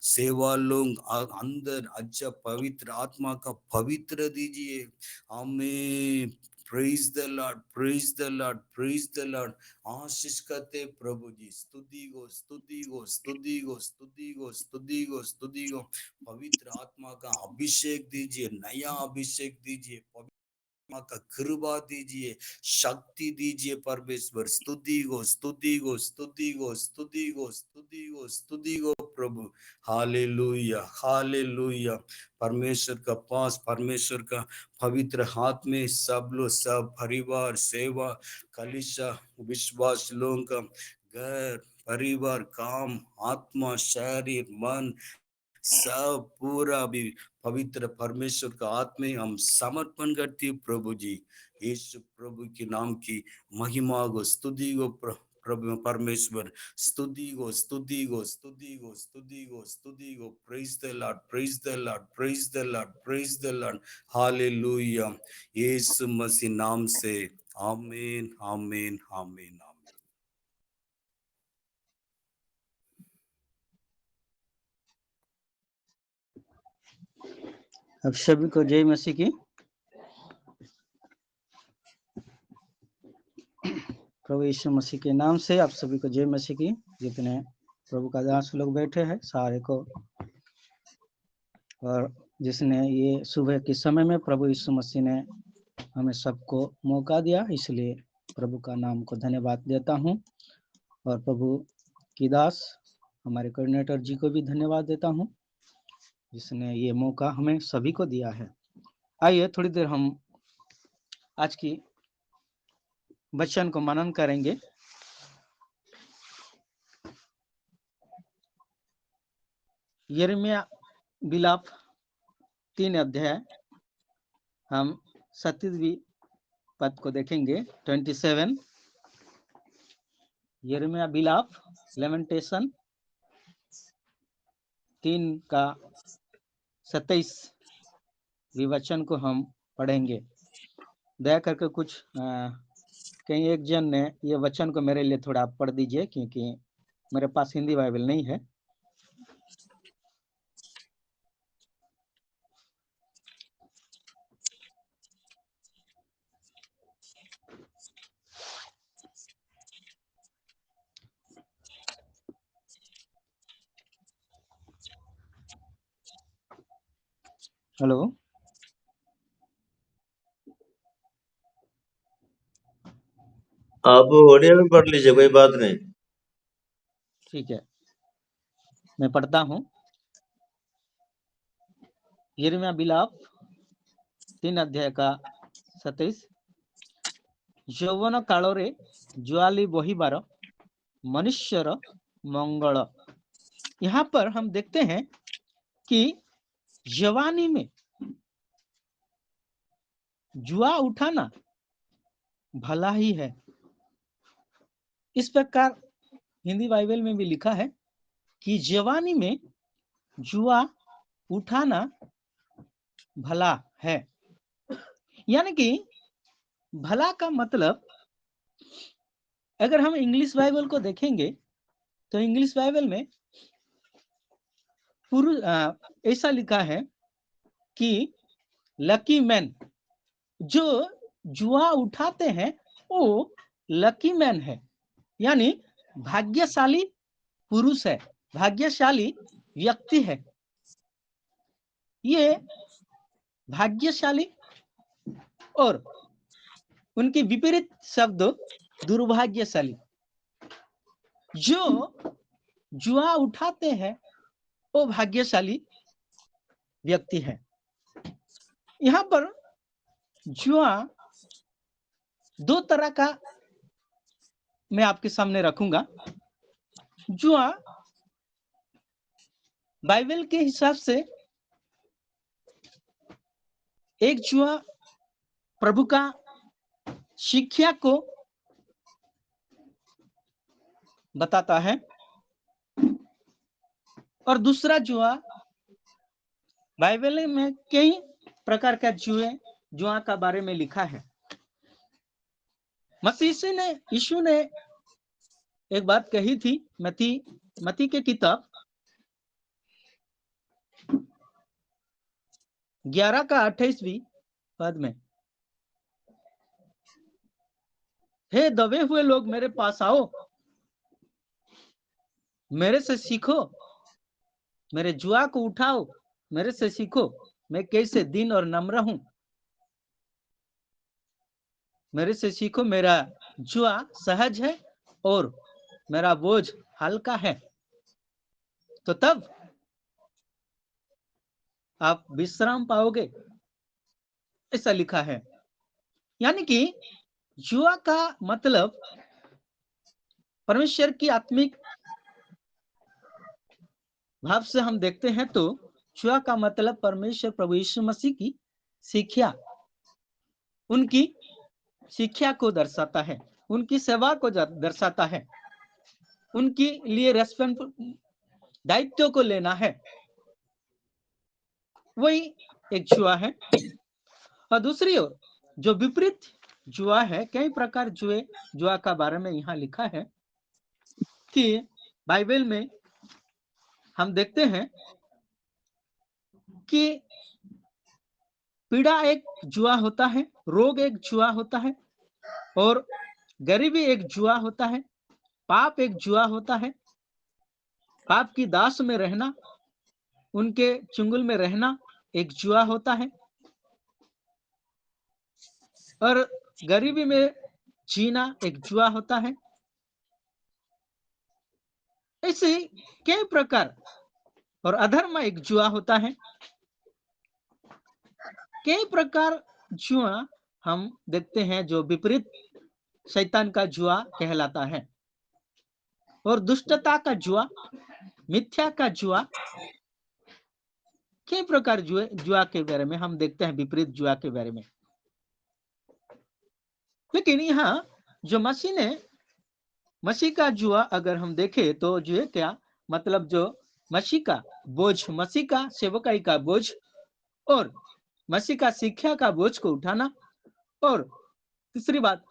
Speaker 4: सेवा लोग अंदर अच्छा पवित्र आत्मा का पवित्र दीजिए, आमीन। Praise the Lord, praise the Lord, praise the Lord. आशीष करते प्रभु जी। स्तुति हो, स्तुति हो, स्तुति हो, स्तुति हो, स्तुति हो, स्तुति हो। पवित्र आत्मा का अभिषेक दीजिए, नया अभिषेक दीजिए, का कृपा दीजिए, शक्ति दीजिए परमेश्वर। स्तुति हो, स्तुति हो, स्तुति हो, स्तुति हो, स्तुति हो, स्तुति हो प्रभु। Hallelujah, hallelujah. परमेश्वर का पास, परमेश्वर का पवित्र हाथ में सब लोग, सब परिवार सेवा कलीसिया विश्वास लोगों का घर परिवार काम आत्मा शरीर मन सब पूरा भी पवित्र परमेश्वर का हाथ में हम समर्पण करती प्रभु जी। यीशु प्रभु के नाम की महिमा को स्तुति को प्रभु परमेश्वर। स्तुति को, स्तुति को, स्तुति को, स्तुति को, स्तुति को। Praise the Lord, praise the Lord, praise the Lord, praise the Lord. हालेलुया। यीशु मसीह नाम से आमीन, आमीन, आमीन, आमीन।
Speaker 2: अब सभी को जय मसीह की। प्रभु यीशु मसीह के नाम से आप सभी को जय मसीह की। जितने प्रभु का दास लोग बैठे हैं सारे को, और जिसने ये सुबह के समय में प्रभु यीशु मसीह ने हमें सबको मौका दिया, इसलिए प्रभु का नाम को धन्यवाद देता हूँ। और प्रभु की दास हमारे कोऑर्डिनेटर जी को भी धन्यवाद देता हूँ, जिसने ये मौका हमें सभी को दिया है। आइए थोड़ी देर हम आज की वचन को मनन करेंगे। यिर्मयाह विलाप 3 अध्याय हम 37वीं पद को देखेंगे। 27 यिर्मयाह विलाप लेमेंटेशन 3 का 27 वचन को हम पढ़ेंगे। दया करके कुछ कहीं एक जन ने ये वचन को मेरे लिए थोड़ा पढ़ दीजिए, क्योंकि मेरे पास हिंदी बाइबल नहीं है। हेलो,
Speaker 1: आप ओडिया में पढ़ लीजिए, कोई बात नहीं।
Speaker 2: ठीक है, मैं पढ़ता हूँ। यिर्मयाह विलाप 3 अध्याय का 27। यौवन काଳରେ ज्वाली बहिबार मनुष्यर मंगल। यहाँ पर हम देखते हैं कि जवानी में जुआ उठाना भला ही है। इस प्रकार हिंदी बाइबल में भी लिखा है कि जवानी में जुआ उठाना भला है। यानी कि भला का मतलब, अगर हम इंग्लिश बाइबल को देखेंगे तो इंग्लिश बाइबल में ऐसा लिखा है कि लकी मैन, जो जुआ उठाते हैं वो लकी मैन है, यानी भाग्यशाली पुरुष है, भाग्यशाली व्यक्ति है। ये भाग्यशाली और उनके विपरीत शब्द दुर्भाग्यशाली। जो जुआ उठाते हैं वो भाग्यशाली व्यक्ति है। यहाँ पर जुआ 2 तरह का मैं आपके सामने रखूंगा। जुआ बाइबल के हिसाब से एक जुआ प्रभु का शिक्षा को बताता है, और दूसरा जुआ, बाइबल में कई प्रकार का जुआ का बारे में लिखा है। यीशु ने एक बात कही थी मत्ती के किताब 11 का 28वीं पद में, हे दबे हुए लोग मेरे पास आओ, मेरे से सीखो, मेरे जुआ को उठाओ, मेरे से सीखो, मैं कैसे दीन और नम्र हूं। मेरे से सीखो, मेरा जुआ सहज है और मेरा बोझ हल्का है, तो तब आप विश्राम पाओगे, ऐसा लिखा है। यानी कि जुआ का मतलब परमेश्वर की आत्मिक भाव से हम देखते हैं तो जुआ का मतलब परमेश्वर प्रभु यीशु मसीह की शिक्षा, उनकी शिक्षा को दर्शाता है, उनकी सेवा को दर्शाता है, उनके लिए दायित्व को लेना है, वही एक जुआ है। और दूसरी ओर जो विपरीत जुआ है, कई प्रकार जुआ का बारे में यहाँ लिखा है कि बाइबल में हम देखते हैं कि पीड़ा एक जुआ होता है, रोग एक जुआ होता है, और गरीबी एक जुआ होता है, पाप एक जुआ होता है, पाप की दास में रहना, उनके चुंगल में रहना एक जुआ होता है, और गरीबी में जीना एक जुआ होता है। ऐसे कई प्रकार, और अधर्म एक जुआ होता है। कई प्रकार जुआ हम देखते हैं जो विपरीत शैतान का जुआ कहलाता है, और दुष्टता का जुआ, मिथ्या का जुआ, कई प्रकार जुआ के बारे में हम देखते हैं, विपरीत जुआ के बारे में। लेकिन यहाँ जो मसीह का जुआ अगर हम देखें तो जो है क्या मतलब, जो मसीह का बोझ, मसीह का सेवकाई का बोझ और मसीह का शिक्षा का बोझ को उठाना, और तीसरी बात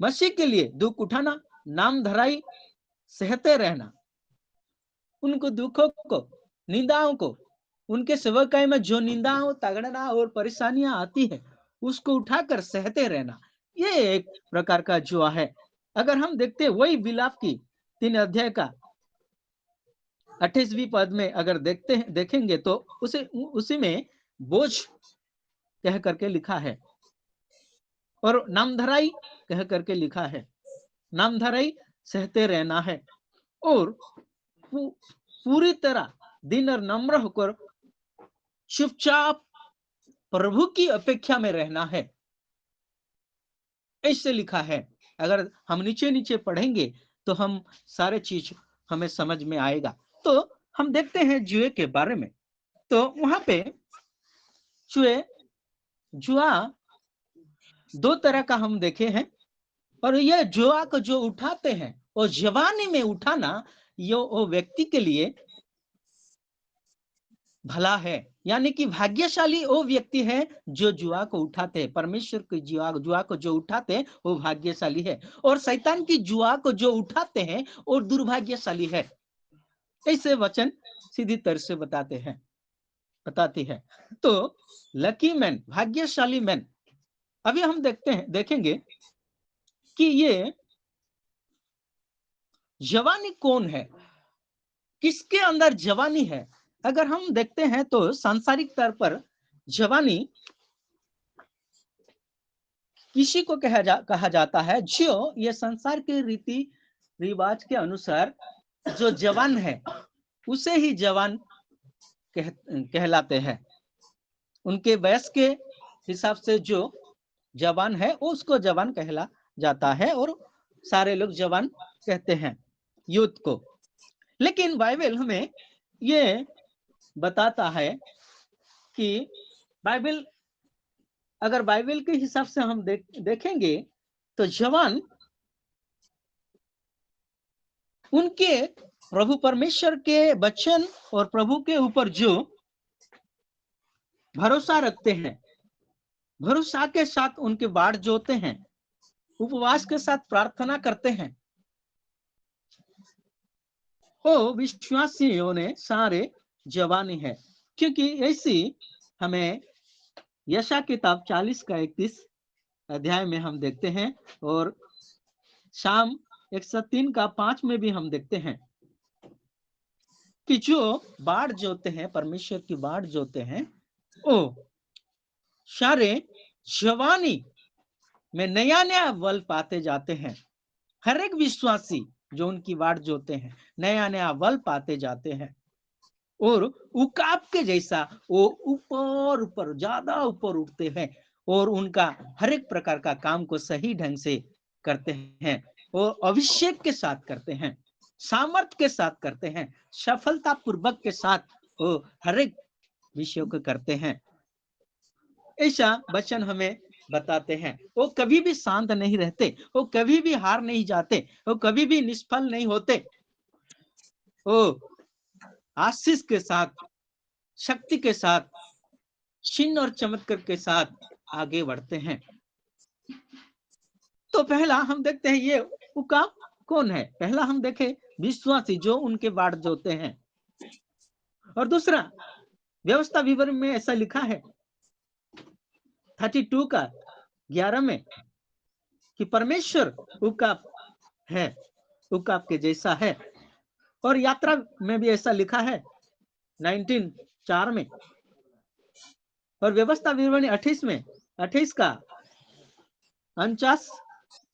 Speaker 2: मसीह के लिए दुख उठाना, नाम धराई सहते रहना, उनको दुखों को, निंदाओं को, उनके सेवकाई में जो निंदाओं, तगड़ना और परेशानियां आती है उसको उठाकर सहते रहना, ये एक प्रकार का जुआ है। अगर हम देखते हैं वही विलाप की 3 अध्याय का 28वीं पद में अगर देखेंगे तो उसी में बोझ कह करके लिखा है, और नामधराई कह करके लिखा है। नामधराई सहते रहना है और पूरी तरह दिन और नम्र होकर चुपचाप प्रभु की अपेक्षा में रहना है, ऐसे लिखा है। अगर हम नीचे नीचे पढ़ेंगे तो हम सारे चीज हमें समझ में आएगा। तो हम देखते हैं जुए के बारे में। तो वहां पे जुआ दो तरह का हम देखे हैं, और यह जुआ को जो उठाते हैं वो जवानी में उठाना ये वो व्यक्ति के लिए भला है, यानी कि भाग्यशाली वो व्यक्ति है जो जुआ को उठाते हैं। परमेश्वर की जुआ को जो उठाते हैं वो भाग्यशाली है, और शैतान की जुआ को जो उठाते हैं वो दुर्भाग्यशाली है। ऐसे वचन सीधी तरह से बताती है। तो लकी मैन, भाग्यशाली मैन, अभी हम देखेंगे कि ये जवानी कौन है, किसके अंदर जवानी है। अगर हम देखते हैं तो सांसारिक तौर पर जवानी किसी को कहा जाता है जो ये संसार के रीति रिवाज के अनुसार जो जवान है उसे ही जवान कहलाते हैं। उनके वयस के हिसाब से जो जवान है उसको जवान कहला जाता है, और सारे लोग जवान कहते हैं यूथ को। लेकिन बाइबल हमें ये बताता है कि अगर बाइबल के हिसाब से हम देखेंगे तो जवान उनके प्रभु परमेश्वर के वचन और प्रभु के ऊपर जो भरोसा रखते हैं, भरोसा के साथ उनके बाढ़ जोते हैं, उपवास के साथ प्रार्थना करते हैं, वो विश्वासियों ने सारे जवानी है। क्योंकि ऐसी हमें यशा किताब 40 का 31 अध्याय में हम देखते हैं, और शाम 103 का 5 में भी हम देखते हैं कि जो बाढ़ जोते हैं, परमेश्वर की बाढ़ जोते हैं, वो सारे जवानी में नया नया बल पाते जाते हैं। हर एक विश्वासी जो उनकी बाढ़ जोते हैं नया नया बल पाते जाते हैं, और उकाब के जैसा वो ऊपर ऊपर ज्यादा ऊपर उठते हैं, और उनका हर एक प्रकार का काम को सही ढंग से करते हैं, और अभिषेक के साथ करते हैं, सामर्थ के साथ करते हैं, सफलता पूर्वक के साथ वो हर एक विषयों को करते हैं। ऐसा वचन हमें बताते हैं। वो कभी भी शांत नहीं रहते, वो कभी भी हार नहीं जाते, वो कभी भी निष्फल नहीं होते, वो आशीष के साथ, शक्ति के साथ, चिन्ह और चमत्कार के साथ आगे बढ़ते हैं। तो पहला हम देखते हैं ये उकाब कौन है। पहला हम देखे विश्वासी जो उनके बाढ़ जोते हैं, और दूसरा व्यवस्था विवरण में ऐसा लिखा है 32 का 11 में कि परमेश्वर उकाब है, उकाब के जैसा है। और यात्रा में भी ऐसा लिखा है 19:4 में, और व्यवस्था विवरण 28 में 28 का 49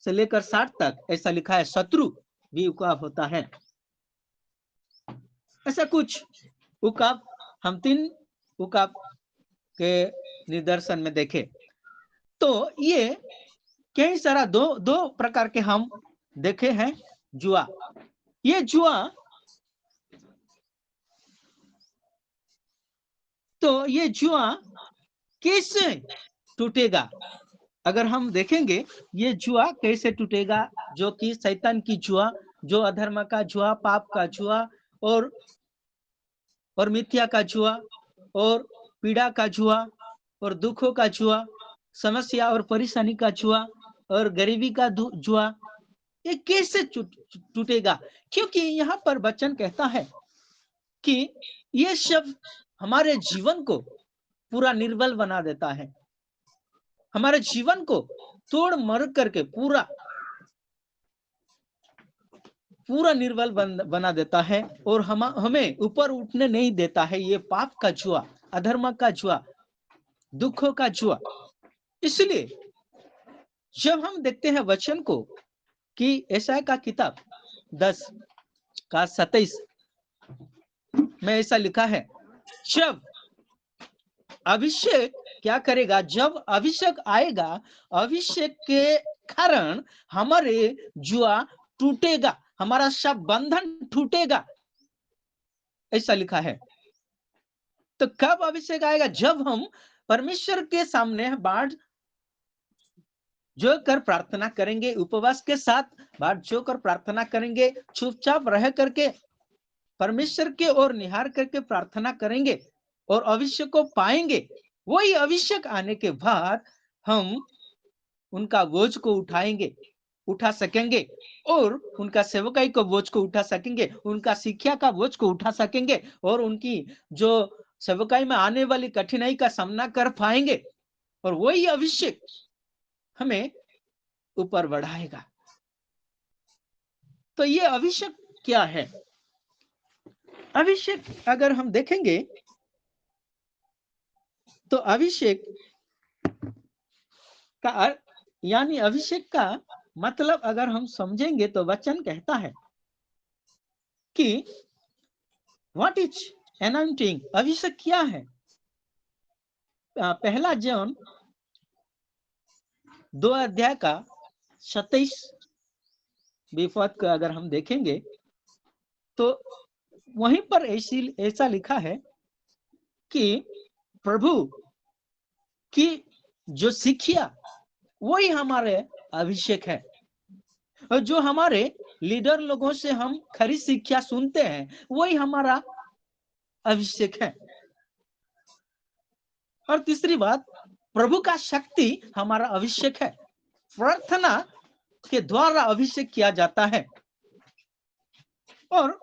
Speaker 2: से लेकर 60 तक ऐसा लिखा है शत्रु भी उकाब होता है। ऐसा कुछ उकाब हम 3 उकाब के निदर्शन में देखे। तो ये कई सारा दो प्रकार के हम देखे हैं जुआ। ये जुआ तो ये जुआ कैसे टूटेगा, अगर हम देखेंगे ये जुआ कैसे टूटेगा, जो कि शैतान की जुआ, जो अधर्म का जुआ, पाप का जुआ, और मिथ्या का जुआ, और पीड़ा का जुआ, और दुखों का जुआ, समस्या और परेशानी का जुआ, और गरीबी का जुआ, ये कैसे टूटेगा। क्योंकि यहाँ पर वचन कहता है कि ये सब हमारे जीवन को पूरा निर्बल बना देता है, हमारे जीवन को तोड़ मरोड़ करके पूरा निर्बल बना देता है, और हमें ऊपर उठने नहीं देता है। ये पाप का जुआ, अधर्म का जुआ, दुखों का जुआ। इसलिए जब हम देखते हैं वचन को कि यशायाह का किताब 10:27 में ऐसा लिखा है, जब अभिषेक क्या करेगा, जब अभिषेक आएगा, अभिषेक के कारण हमारे जुआ टूटेगा, हमारा सब बंधन टूटेगा, ऐसा लिखा है। तो कब अभिषेक आएगा? जब हम परमेश्वर के सामने बाढ़ जो कर प्रार्थना करेंगे, उपवास के साथ बाढ़ जो कर प्रार्थना करेंगे, चुपचाप रह करके परमेश्वर के ओर निहार करके प्रार्थना करेंगे और अभिषेक को पाएंगे। वही अभिषेक आने के बाद हम उनका बोझ को उठा सकेंगे और उनका सेवकाई को बोझ को उठा सकेंगे, उनका शिक्षा का बोझ को उठा सकेंगे और उनकी जो सेवकाई में आने वाली कठिनाई का सामना कर पाएंगे और वही अभिषेक हमें ऊपर बढ़ाएगा। तो ये अभिषेक क्या है? अभिषेक अगर हम देखेंगे तो अभिषेक का यानी अभिषेक का मतलब अगर हम समझेंगे तो वचन कहता है कि व्हाट इज एनाउंटिंग, अभिषेक क्या है? पहला जॉन 2:27 को अगर हम देखेंगे तो वहीं पर ऐसा लिखा है कि प्रभु की जो शिक्षा वही हमारे अभिषेक है, और जो हमारे लीडर लोगों से हम खरी शिक्षा सुनते हैं वही हमारा अभिषेक है। और तीसरी बात, प्रभु का शक्ति हमारा अभिषेक है। प्रार्थना के द्वारा अभिषेक किया जाता है। और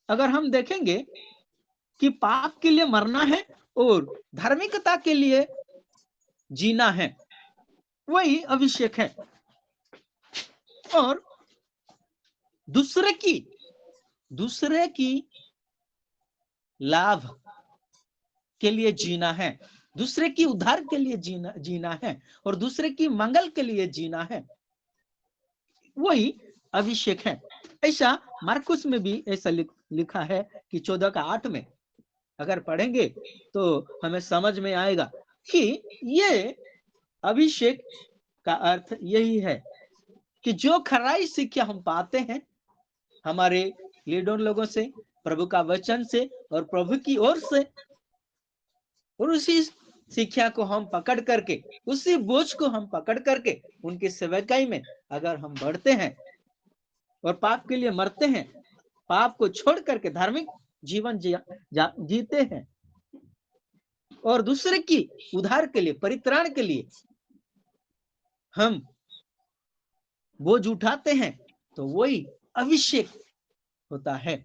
Speaker 2: अगर हम देखेंगे कि पाप के लिए मरना है और धार्मिकता के लिए जीना है, वही अभिषेक है। और दूसरे की लाभ के लिए जीना है, दूसरे की उद्धार के लिए जीना है और दूसरे की मंगल के लिए जीना है, वही अभिषेक है। ऐसा मार्कुस में भी ऐसा लिखा है कि 14:8 में अगर पढ़ेंगे तो हमें समझ में आएगा कि ये अभिषेक का अर्थ यही है कि जो खराई शिक्षा हम पाते हैं हमारे लीडर लोगों से, प्रभु का वचन से और प्रभु की ओर से, और उसी शिक्षा को हम पकड़ करके, उसी बोझ को हम पकड़ करके उनकी सेवकाई में अगर हम बढ़ते हैं और पाप के लिए मरते हैं, पाप को छोड़ करके धार्मिक जीवन जीते हैं और दूसरे की उद्धार के लिए, परित्राण के लिए हम बोझ उठाते हैं, तो वही अभिषेक होता है।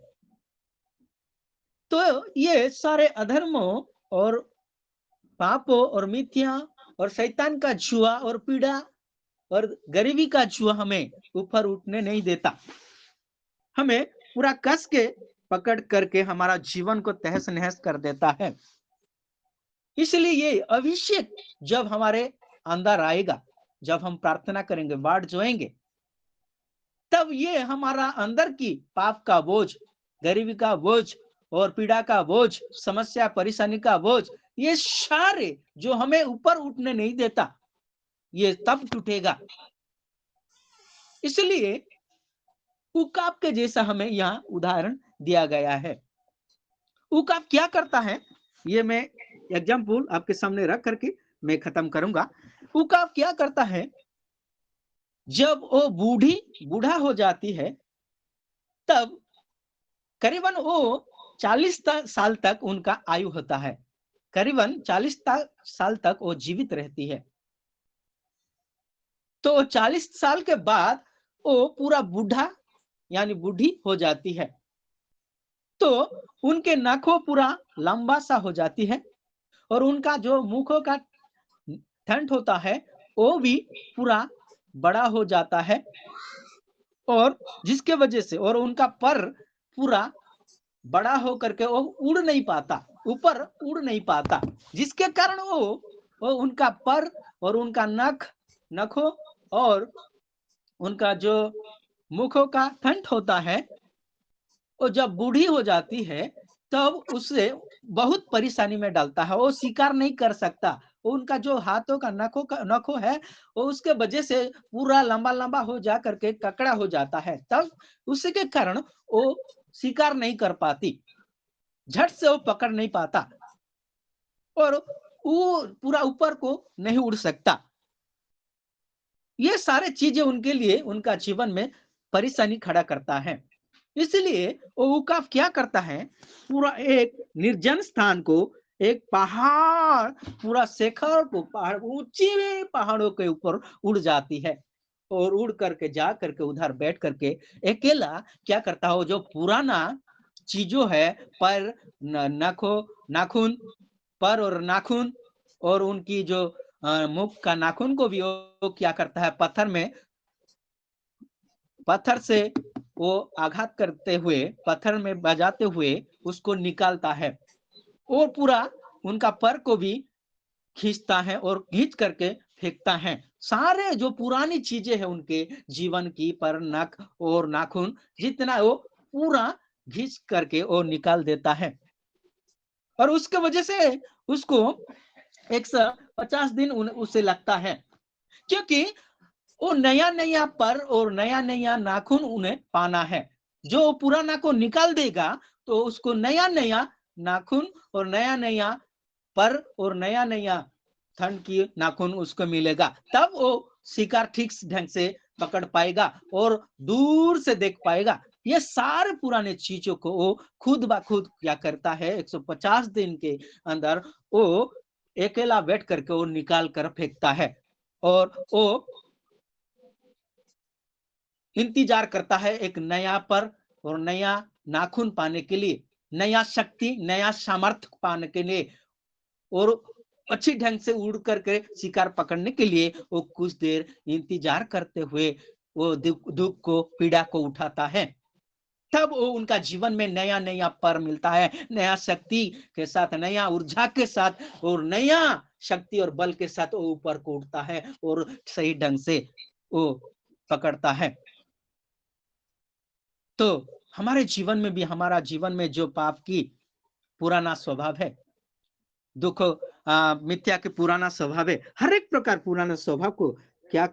Speaker 2: तो ये सारे अधर्मों और पापों और मिथ्या और शैतान का जुआ और पीड़ा और गरीबी का जुआ हमें ऊपर उठने नहीं देता, हमें पूरा कस के पकड़ करके हमारा जीवन को तहस नहस कर देता है। इसलिए ये अभिषेक जब हमारे अंदर आएगा, जब हम प्रार्थना करेंगे, बाढ़ जोएंगे, तब ये हमारा अंदर की पाप का बोझ, गरीबी का बोझ और पीड़ा का बोझ, समस्या परेशानी का बोझ, ये सारे जो हमें ऊपर उठने नहीं देता, ये तब टूटेगा। इसलिए उकाब के जैसा हमें यहाँ उदाहरण दिया गया है। उकाब क्या करता है, ये मैं एग्जाम्पल आपके सामने रख करके मैं खत्म करूंगा। उकाब क्या करता है, जब वो बूढ़ा हो जाती है तब करीबन वो 40 साल तक उनका आयु होता है, करीबन 40 साल तक वो जीवित रहती है। तो 40 साल के बाद वो पूरा बूढ़ा यानी बूढ़ी हो जाती है, तो उनके नाखों पूरा लंबा सा हो जाती है और उनका जो मुखों का ठंड होता है वो भी पूरा बड़ा हो जाता है, और जिसके वजह से और उनका पर पूरा बड़ा हो करके वो उड़ नहीं पाता, ऊपर उड़ नहीं पाता, जिसके कारण वो वो उनका पर और उनका नखों और उनका जो मुखों का कंठ होता है, वो जब बूढ़ी हो जाती है तब उसे बहुत परेशानी में डालता है। वो शिकार नहीं कर सकता। वो उनका जो हाथों का नखों है, वो उसके वजह से पूरा लंबा लंबा हो जा करके ककड़ा हो जाता है। तब उसी के कारण वो शिकार नहीं कर पाती, झट से वो पकड़ नहीं पाता और वो पूरा ऊपर को नहीं उड़ सकता। ये सारे चीजें उनके लिए उनका जीवन में परेशानी खड़ा करता है। इसलिए वो उकाब क्या करता है, पूरा एक निर्जन स्थान को, एक पहाड़, पूरा शेखर को, पहाड़, ऊंची पहाड़ों के ऊपर उड़ जाती है और उड़ करके जा करके उधर बैठ करके अकेला क्या करता हो, जो पुराना चीजों है, पर नाखून, पर और नाखून और उनकी जो मुख का नाखून को भी वो क्या करता है, पत्थर से वो आघात करते हुए, पत्थर में बजाते हुए उसको निकालता है और पूरा उनका पर को भी खींचता है और खींच करके फेंकता है। सारे जो पुरानी चीजें हैं उनके जीवन की, पर, नख और नाखून, जितना वो पूरा घींच करके वो निकाल देता है। और उसके वजह से उसको 150 दिन उसे लगता है, क्योंकि वो नया नया पर और नया नया नाखून उन्हें पाना है। जो पुराना को निकाल देगा तो उसको नया नया नाखून और नया नया पर और नया नया थन की नाखून उसको मिलेगा। तब वो शिकार ठीक ढंग से पकड़ पाएगा और दूर से देख पाएगा। ये सारे पुराने चीजों को वो खुद ब खुद क्या करता है, 150 दिन के अंदर वो अकेला बैठ करके वो निकाल कर फेंकता है और वो इंतजार करता है एक नया पर और नया नाखून पाने के लिए, नया शक्ति, नया सामर्थ्य पाने के लिए और अच्छी ढंग से उड़ करके शिकार पकड़ने के लिए वो कुछ देर इंतजार करते हुए वो दुख को, पीड़ा को उठाता है। तब वो उनका जीवन में नया नया पर मिलता है, नया शक्ति के साथ, नया ऊर्जा के साथ और नया शक्ति और बल के साथ वो ऊपर को उठता है और सही ढंग से वो पकड़ता है। तो हमारे जीवन में भी, हमारा जीवन में जो पाप की पुराना स्वभाव है, दुख, मिथ्या के पुराना स्वभाव है, हर एक प्रकार पुराना स्वभाव को क्या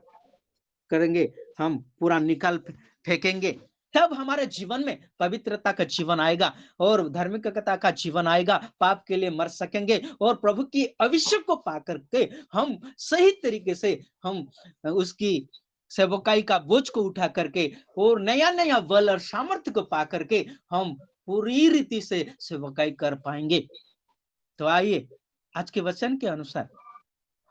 Speaker 2: करेंगे, हम पूरा निकाल फेंकेंगे। तब हमारे जीवन में पवित्रता का जीवन आएगा और धार्मिकता का जीवन आएगा। पाप के लिए मर सकेंगे और प्रभु की अभिषेक को पा करके हम सही तरीके से हम उसकी सेवकाई का बोझ को उठा करके और नया नया बल और सामर्थ्य को पा करके हम पूरी रीति से सेवकाई कर पाएंगे। तो आइए आज के वचन के अनुसार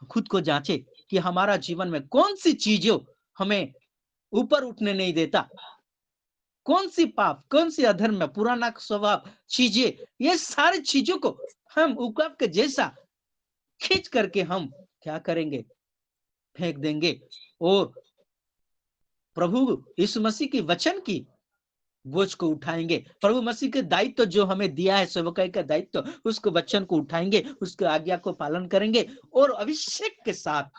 Speaker 2: खुद को जांचे कि हमारा जीवन में कौन सी चीजों हमें ऊपर उठने नहीं देता, कौन सी पाप, कौन सी अधर्म, पुराना स्वभाव, चीजें, ये सारी चीजों को हम उकाब के जैसा खींच करके हम क्या करेंगे, फेंक देंगे और प्रभु यीशु मसीह की वचन की बोझ को उठाएंगे। प्रभु मसीह के दायित्व जो हमें दिया है, सेवकाई का दायित्व, उसको वचन को उठाएंगे, उसके आज्ञा को पालन करेंगे और अभिषेक के साथ,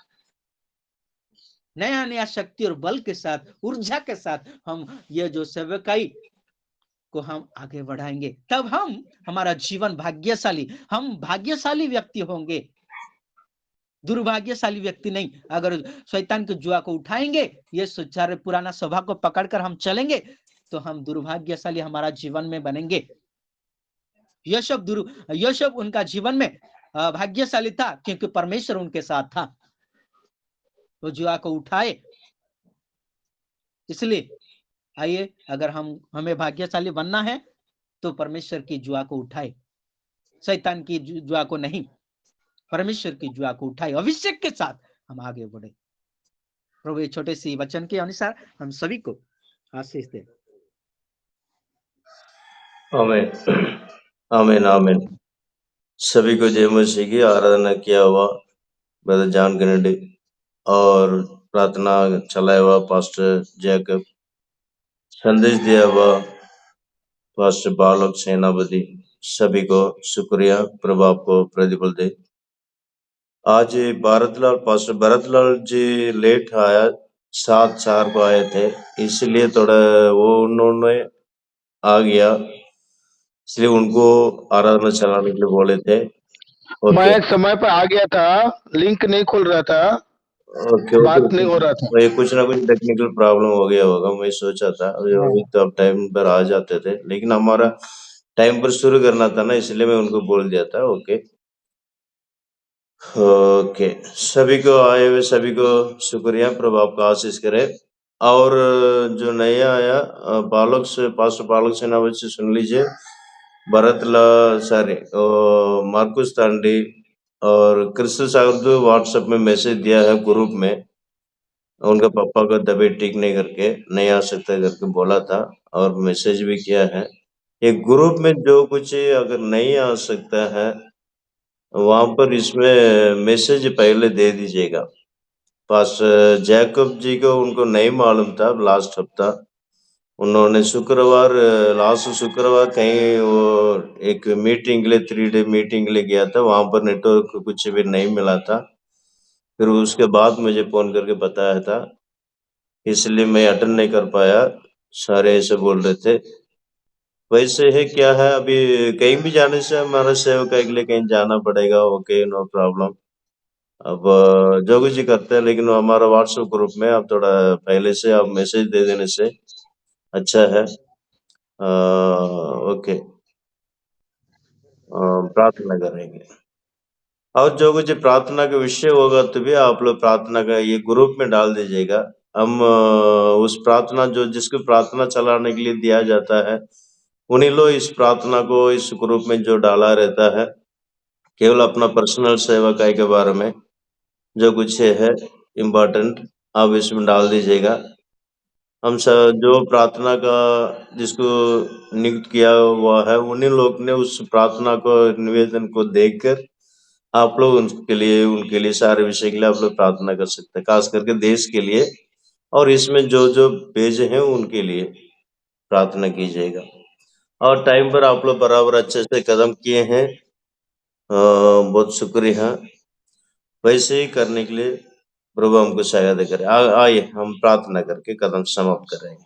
Speaker 2: नया नया शक्ति और बल के साथ, ऊर्जा के साथ हम ये जो सेवकाई को हम आगे बढ़ाएंगे। तब हमारा जीवन भाग्यशाली, हम भाग्यशाली व्यक्ति होंगे, दुर्भाग्यशाली व्यक्ति नहीं। अगर शैतान के जुआ को उठाएंगे, ये सारे पुराना स्वभाव को पकड़कर हम चलेंगे तो हम दुर्भाग्यशाली हमारा जीवन में बनेंगे। यूसुफ उनका जीवन में भाग्यशाली था क्योंकि परमेश्वर उनके साथ था, वो जुआ को उठाए। इसलिए आइए, अगर हमें भाग्यशाली बनना है तो परमेश्वर की जुआ को उठाए, शैतान की जुआ को नहीं, परमेश्वर की जुआ को उठाए, अभिषेक के साथ हम आगे बढ़े। प्रभु ये छोटे सी वचन के अनुसार हम सभी को आशीष दे।
Speaker 1: आमीन, आमीन, आमीन। सभी को जय मसीह की आराधना किया हुआ ब्रदर जॉन कैनेडी और प्रार्थना चलाया हुआ पास्टर जैकब, संदेश दिया हुआ पास्टर बालक सेनापति, सभी को शुक्रिया। प्रभु आपको प्रतिफल दे। आज पास्टर भरतलाल जी लेट आया, 7:04 को आए थे, इसलिए थोड़ा वो उन्होंने आ गया, इसलिए उनको आराधना चलाने के लिए बोले थे। ओके
Speaker 5: मैं समय पर आ गया था, लिंक नहीं खुल रहा था,
Speaker 1: ओके
Speaker 5: बात नहीं हो रहा था।
Speaker 1: ये कुछ ना कुछ टेक्निकल प्रॉब्लम हो गया होगा, मैं सोचा था अभी तो अब टाइम पर आ जाते थे, लेकिन हमारा टाइम पर शुरू करना था ना, इसलिए मैं उनको बोल दिया था। ओके ओके, सभी को आए हुए सभी को शुक्रिया, प्रभु आपका आशीष करे। और जो नया आया पालक से, पास्टर पालक सेनापति से सुन लीजिए, मार्कुस तांडी और कृष्ण सागर व्हाट्सएप में मैसेज दिया है ग्रुप में, उनका पापा का तबीयत ठीक नहीं करके नहीं आ सकता करके बोला था, और मैसेज भी किया है। एक ग्रुप में जो कुछ अगर नहीं आ सकता है वहां पर इसमें मैसेज पहले दे दीजिएगा। पास्टर जैकब जी को उनको नहीं मालूम था, लास्ट हफ्ता उन्होंने लास्ट शुक्रवार कहीं वो एक मीटिंग के लिए 3 डे मीटिंग के लिए गया था, वहां पर नेटवर्क कुछ भी नहीं मिला था। फिर उसके बाद मुझे फोन करके बताया था, इसलिए मैं अटेंड नहीं कर पाया। सारे ऐसे बोल रहे थे। वैसे है क्या है, अभी कहीं भी जाने से हमारा सेवका के लिए कहीं जाना पड़ेगा। Okay, no problem. अब जो कुछ ही करते हैं, लेकिन हमारा व्हाट्सएप ग्रुप में आप थोड़ा पहले से आप मैसेज दे देने से अच्छा है। ओके, प्रार्थना करेंगे, और जो कुछ प्रार्थना का विषय होगा तो भी आप लोग प्रार्थना का ये ग्रुप में डाल दीजिएगा। हम उस प्रार्थना जो जिसको प्रार्थना चलाने के लिए दिया जाता है, उन्हीं लोग इस प्रार्थना को इस ग्रुप में जो डाला रहता है, केवल अपना पर्सनल सेवकाई के बारे में जो कुछ है इम्पोर्टेंट आप इसमें डाल दीजिएगा। हम सब जो प्रार्थना का जिसको नियुक्त किया हुआ है, उन्हीं लोग ने उस प्रार्थना को निवेदन को देखकर आप लोग उनके लिए सारे विषय के लिए आप लोग प्रार्थना कर सकते हैं, खास करके देश के लिए, और इसमें जो जो भेजे हैं उनके लिए प्रार्थना कीजिएगा। और टाइम पर आप लोग बराबर अच्छे से कदम किए हैं, बहुत शुक्रिया। वैसे ही करने के लिए प्रभु हमको सहायता करे। आइए हम प्रार्थना करके कदम समाप्त करेंगे।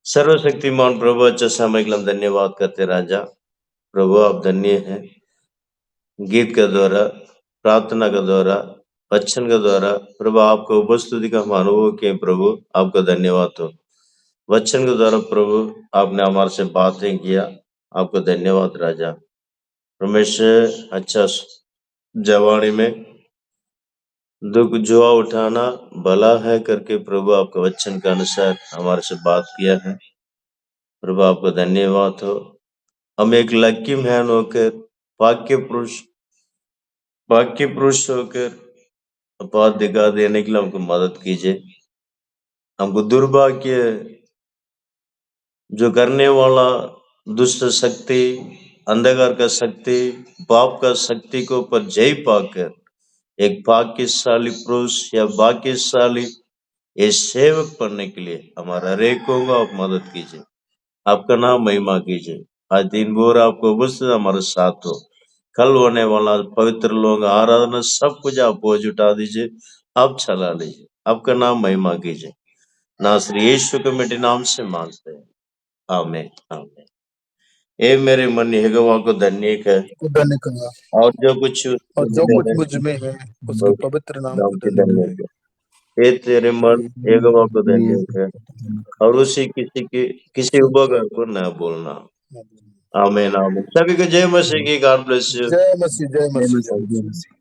Speaker 1: सर्वशक्तिमान प्रभु, अच्छा समय के लिए हम धन्यवाद करते राजा। प्रभु आप धन्य हैं, गीत के द्वारा, प्रार्थना के द्वारा, वचन के द्वारा प्रभु आपको उपस्थिति का हम अनुभव किए। प्रभु आपका धन्यवाद हो। वचन के द्वारा प्रभु आपने हमारे से बातें किया, आपको धन्यवाद राजा। परमेश्वर अच्छा जवानी में दुख जुआ उठाना भला है करके प्रभु आपके वचन के अनुसार हमारे से बात किया है। प्रभु आपको धन्यवाद हो। हम एक लकी मैन होकर, वाक्य पुरुष होकर अपवाद दिखा देने के लिए हमको मदद कीजिए। हमको दुर्भाग्य जो करने वाला दुष्ट शक्ति, अंधकार का शक्ति, पाप का शक्ति को पर जय पाकर एक भाग्यशाली पुरुष या भाग्यशाली ये सेवक बनने के लिए हमारा हरेकों को आप मदद कीजिए। आपका नाम महिमा कीजिए। आज दिन भर आपको उपस्थित हमारे साथ हो। कल होने वाला पवित्र लोग आराधना सब कुछ आप बोझ उठा दीजिए, आप चला लीजिए। आपका नाम महिमा कीजिए। नासरी यीशु के मिट्टी नाम से मांगते हैं, आमीन आमीन। ए मेरे मन यहोवा को धन्य है,
Speaker 5: धन्य कहा,
Speaker 1: और जो कुछ
Speaker 5: और जो कुछ मुझ में है उसके पवित्र नाम को धन्य
Speaker 1: धन्य
Speaker 5: कहा।
Speaker 1: है। ए तेरे मन यहोवा को धन्य है, और उसी किसी उपकार को न बोलना। आमीन आमीन। सभी को जय मसीह की। God bless you.
Speaker 5: जय मसीह, जय मसीह, जय मसीह।